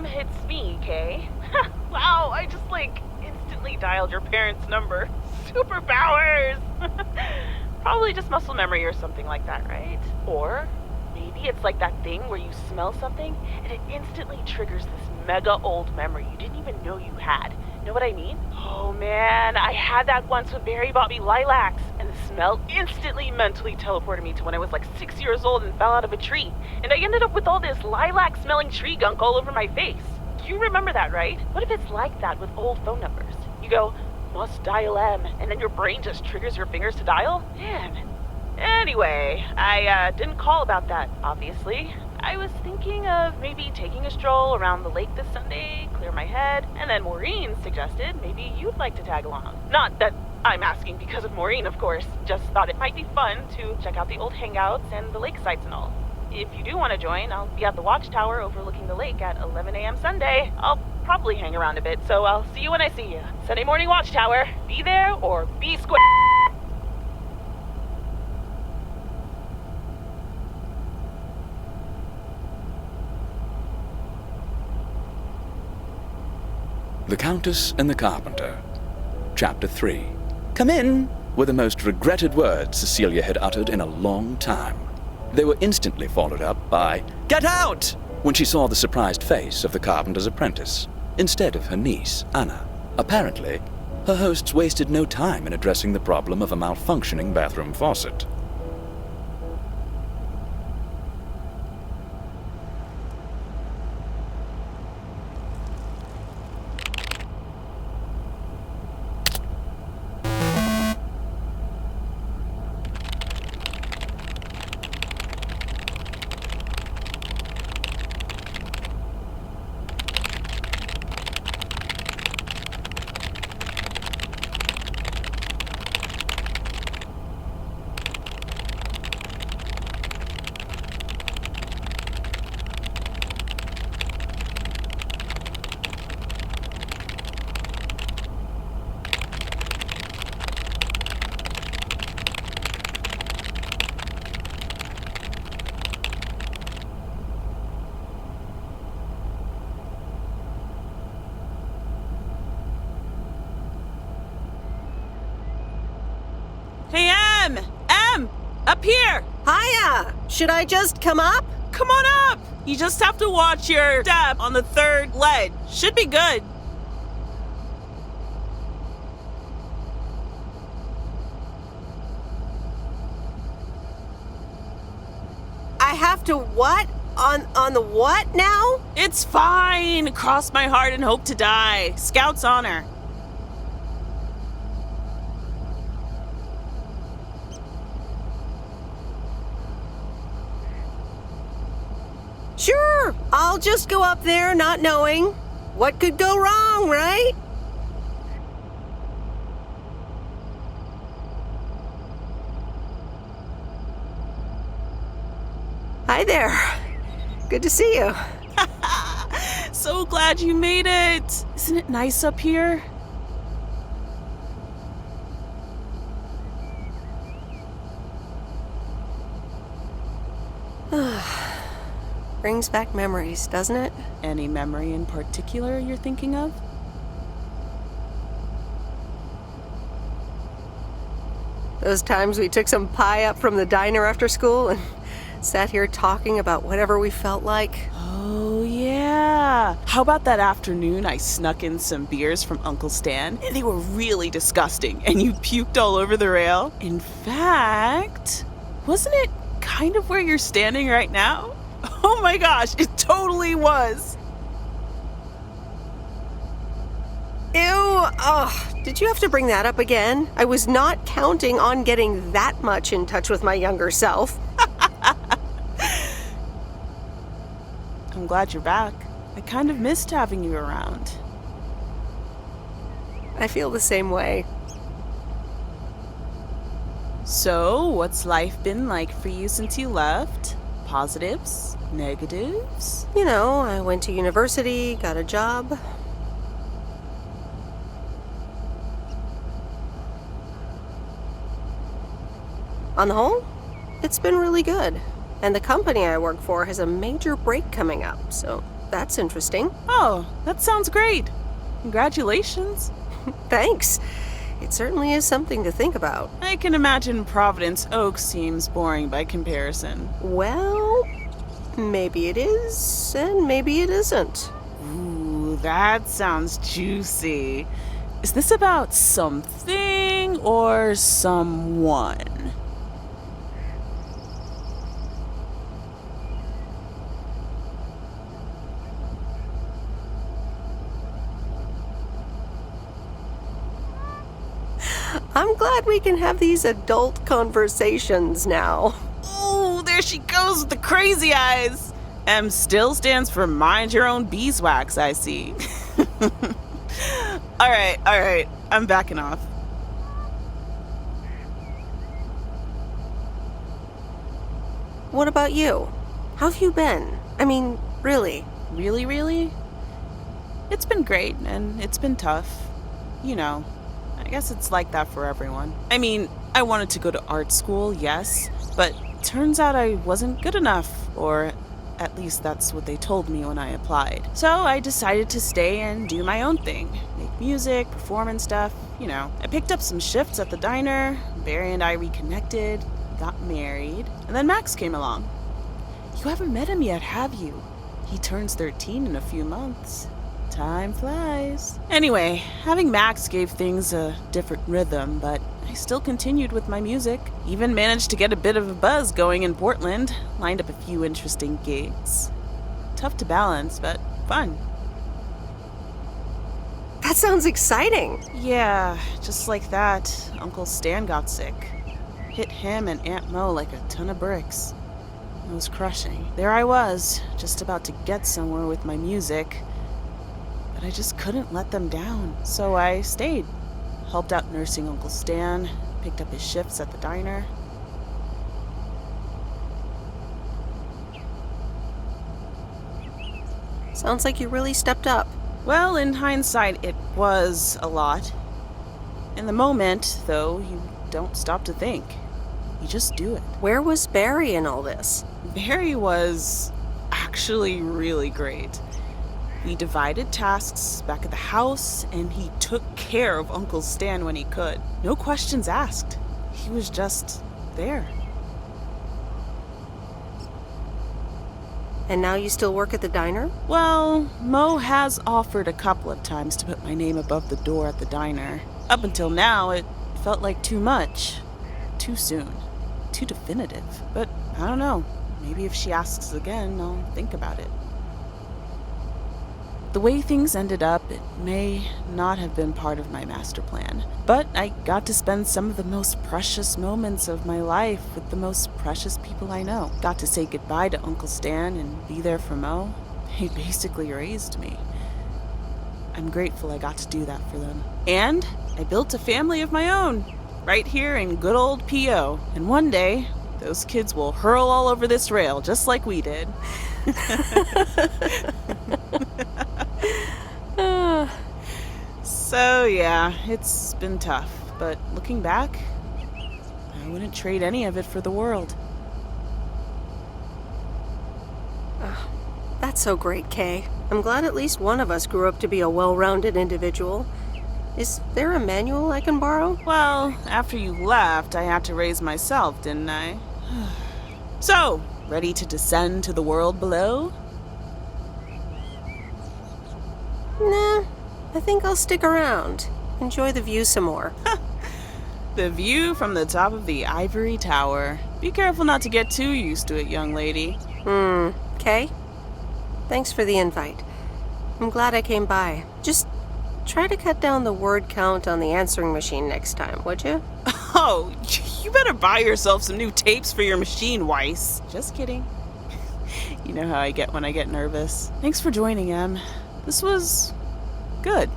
It's me, Kay. Wow, I just, instantly dialed your parents' number. Superpowers! Probably just muscle memory or something like that, right? Or maybe it's like that thing where you smell something and it instantly triggers this mega old memory you didn't even know you had. Know what I mean? Oh man, I had that once when Barry bought me lilacs, and the smell instantly mentally teleported me to when I was 6 years old and fell out of a tree. And I ended up with all this lilac-smelling tree gunk all over my face. You remember that, right? What if it's like that with old phone numbers? You go, must dial M, and then your brain just triggers your fingers to dial? Man. Anyway, I didn't call about that, obviously. I was thinking of maybe taking a stroll around the lake this Sunday, clear my head, and then Maureen suggested maybe you'd like to tag along. Not that I'm asking because of Maureen, of course. Just thought it might be fun to check out the old hangouts and the lake sites and all. If you do want to join, I'll be at the watchtower overlooking the lake at 11 a.m. Sunday. I'll probably hang around a bit, so I'll see you when I see you. Sunday morning watchtower. Be there or be square. The Countess and the Carpenter. Chapter 3. Come in, were the most regretted words Cecilia had uttered in a long time. They were instantly followed up by, "Get out!" when she saw the surprised face of the carpenter's apprentice, instead of her niece, Anna. Apparently, her hosts wasted no time in addressing the problem of a malfunctioning bathroom faucet. Hey, M! Up here! Hiya! Should I just come up? Come on up! You just have to watch your step on the third ledge. Should be good. have to what? On the what now? It's fine. Cross my heart and hope to die. Scout's honor. Sure, I'll just go up there not knowing. What could go wrong, right? Hi there. Good to see you. So glad you made it. Isn't it nice up here? Brings back memories, doesn't it? Any memory in particular you're thinking of? Those times we took some pie up from the diner after school and sat here talking about whatever we felt like. Oh, yeah. How about that afternoon I snuck in some beers from Uncle Stan? And they were really disgusting, and you puked all over the rail. In fact, wasn't it kind of where you're standing right now? Oh my gosh, it totally was. Ew, oh, did you have to bring that up again? I was not counting on getting that much in touch with my younger self. I'm glad you're back. I kind of missed having you around. I feel the same way. So, what's life been like for you since you left? Positives? Negatives? You know, I went to university, got a job. On the whole, it's been really good. And the company I work for has a major break coming up, so that's interesting. Oh, that sounds great. Congratulations. Thanks. It certainly is something to think about. I can imagine Providence Oaks seems boring by comparison. Well, maybe it is, and maybe it isn't. Ooh, that sounds juicy. Is this about something or someone? I'm glad we can have these adult conversations now. Ooh, there she goes with the crazy eyes. M still stands for mind your own beeswax, I see. All right, I'm backing off. What about you? How have you been? I mean, really? Really? It's been great, and it's been tough. You know, I guess it's like that for everyone. I mean, I wanted to go to art school, yes, but turns out I wasn't good enough, or at least that's what they told me when I applied. So I decided to stay and do my own thing. Make music, perform and stuff, you know. I picked up some shifts at the diner, Barry and I reconnected, got married, and then Max came along. You haven't met him yet, have you? He turns 13 in a few months. Time flies. Anyway, having Max gave things a different rhythm, but I still continued with my music. Even managed to get a bit of a buzz going in Portland. Lined up a few interesting gigs. Tough to balance, but fun. That sounds exciting. Yeah, just like that, Uncle Stan got sick. Hit him and Aunt Mo like a ton of bricks. It was crushing. There I was, just about to get somewhere with my music. But I just couldn't let them down. So I stayed. Helped out nursing Uncle Stan, picked up his shifts at the diner. Sounds like you really stepped up. Well, in hindsight, it was a lot. In the moment, though, you don't stop to think. You just do it. Where was Barry in all this? Barry was actually really great. We divided tasks back at the house, and he took care of Uncle Stan when he could. No questions asked. He was just there. And now you still work at the diner? Well, Mo has offered a couple of times to put my name above the door at the diner. Up until now, it felt like too much. Too soon. Too definitive. But I don't know. maybe if she asks again, I'll think about it. The way things ended up, it may not have been part of my master plan, but I got to spend some of the most precious moments of my life with the most precious people I know. Got to say goodbye to Uncle Stan and be there for Mo. He basically raised me. I'm grateful I got to do that for them. And I built a family of my own, right here in good old P.O. And one day, those kids will hurl all over this rail just like we did. So yeah, it's been tough, but looking back, I wouldn't trade any of it for the world. That's so great, Kay. I'm glad at least one of us grew up to be a well-rounded individual. Is there a manual I can borrow? Well, after you left, I had to raise myself, didn't I? So, ready to descend to the world below? Nah, I think I'll stick around. Enjoy the view some more. The view from the top of the ivory tower. Be careful not to get too used to it, young lady. Kay? Thanks for the invite. I'm glad I came by. Just try to cut down the word count on the answering machine next time, would you? Oh, you better buy yourself some new tapes for your machine, Weiss. Just kidding. You know how I get when I get nervous. Thanks for joining, Em. This was good.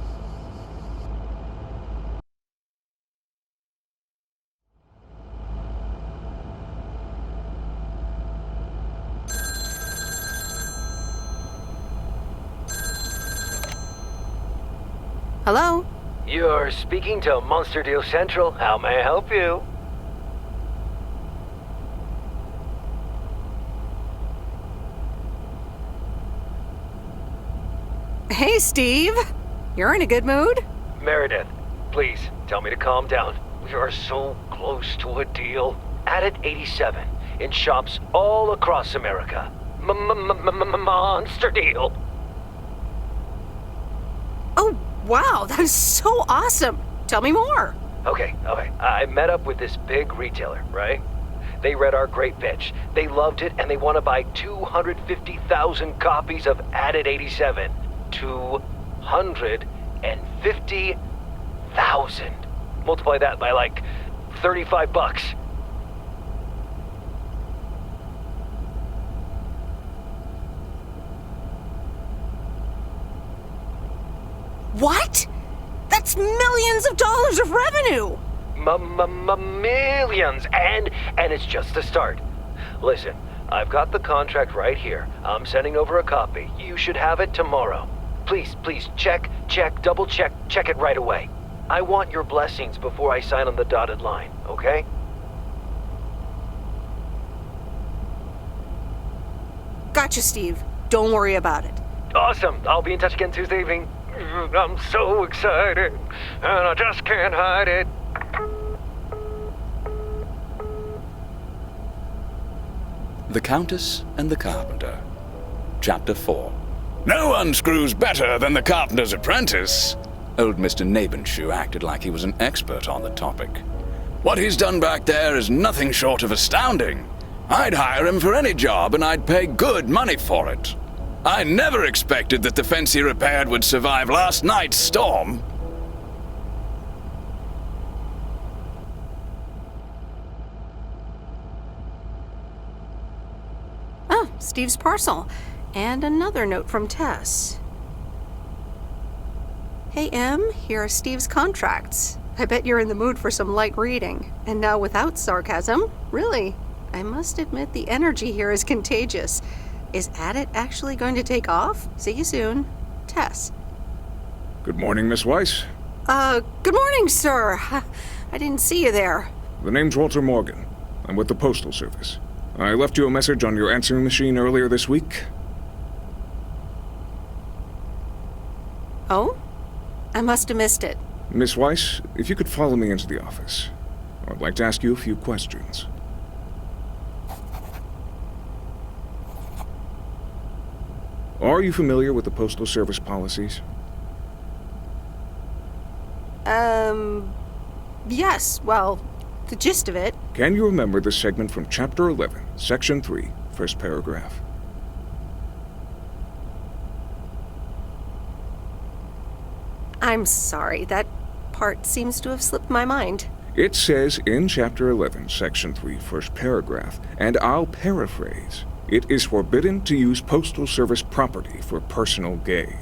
Hello? You're speaking to Monster Deal Central. How may I help you? Hey, Steve. You're in a good mood? Meredith, please tell me to calm down. We are so close to a deal. Added 87 in shops all across America. Monster Deal. Oh, wow, that is so awesome. Tell me more. Okay. I met up with this big retailer, right? They read our great pitch. They loved it, and they want to buy 250,000 copies of Added 87. 250,000. Multiply that by like $35. What? That's millions of dollars of revenue! Millions! And it's just the start. Listen, I've got the contract right here. I'm sending over a copy. You should have it tomorrow. Please, check, double check it right away. I want your blessings before I sign on the dotted line, okay? Gotcha, Steve. Don't worry about it. Awesome. I'll be in touch again Tuesday evening. I'm so excited, and I just can't hide it. The Countess and the Carpenter. Chapter 4. No one screws better than the carpenter's apprentice. Old Mr. Nabenshoe acted like he was an expert on the topic. What he's done back there is nothing short of astounding. I'd hire him for any job, and I'd pay good money for it. I never expected that the fence he repaired would survive last night's storm. Oh, Steve's parcel. And another note from Tess. Hey, Em, here are Steve's contracts. I bet you're in the mood for some light reading. And now without sarcasm, really, I must admit the energy here is contagious. Is Addit actually going to take off? See you soon. Tess. Good morning, Miss Weiss. Good morning, sir. I didn't see you there. The name's Walter Morgan. I'm with the Postal Service. I left you a message on your answering machine earlier this week. Oh? I must have missed it. Miss Weiss, if you could follow me into the office. I'd like to ask you a few questions. Are you familiar with the Postal Service policies? Yes, well, the gist of it. Can you remember the segment from Chapter 11, Section 3, first paragraph. I'm sorry, that part seems to have slipped my mind. It says in Chapter 11, Section 3, first paragraph, and I'll paraphrase, it is forbidden to use Postal Service property for personal gain.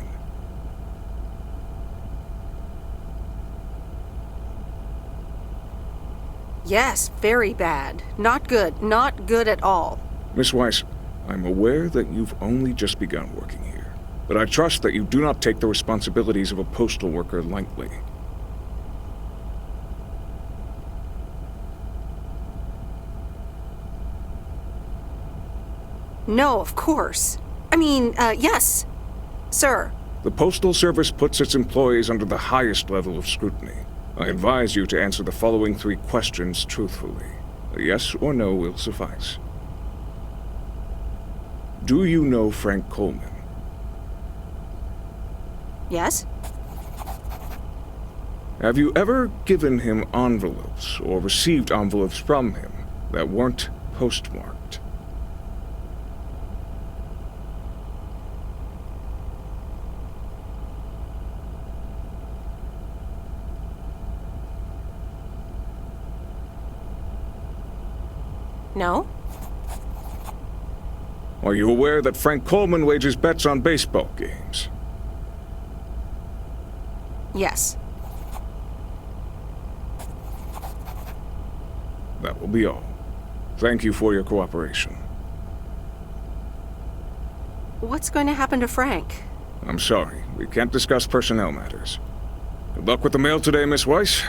Yes, very bad. Not good. Not good at all. Miss Weiss, I'm aware that you've only just begun working here, but I trust that you do not take the responsibilities of a postal worker lightly. No, of course. I mean, yes, sir. The Postal Service puts its employees under the highest level of scrutiny. I advise you to answer the following 3 questions truthfully. A yes or no will suffice. Do you know Frank Coleman? Yes? Have you ever given him envelopes or received envelopes from him that weren't postmarked? No? Are you aware that Frank Coleman wagers bets on baseball games? Yes. That will be all. Thank you for your cooperation. What's going to happen to Frank? I'm sorry, we can't discuss personnel matters. Good luck with the mail today, Miss Weiss.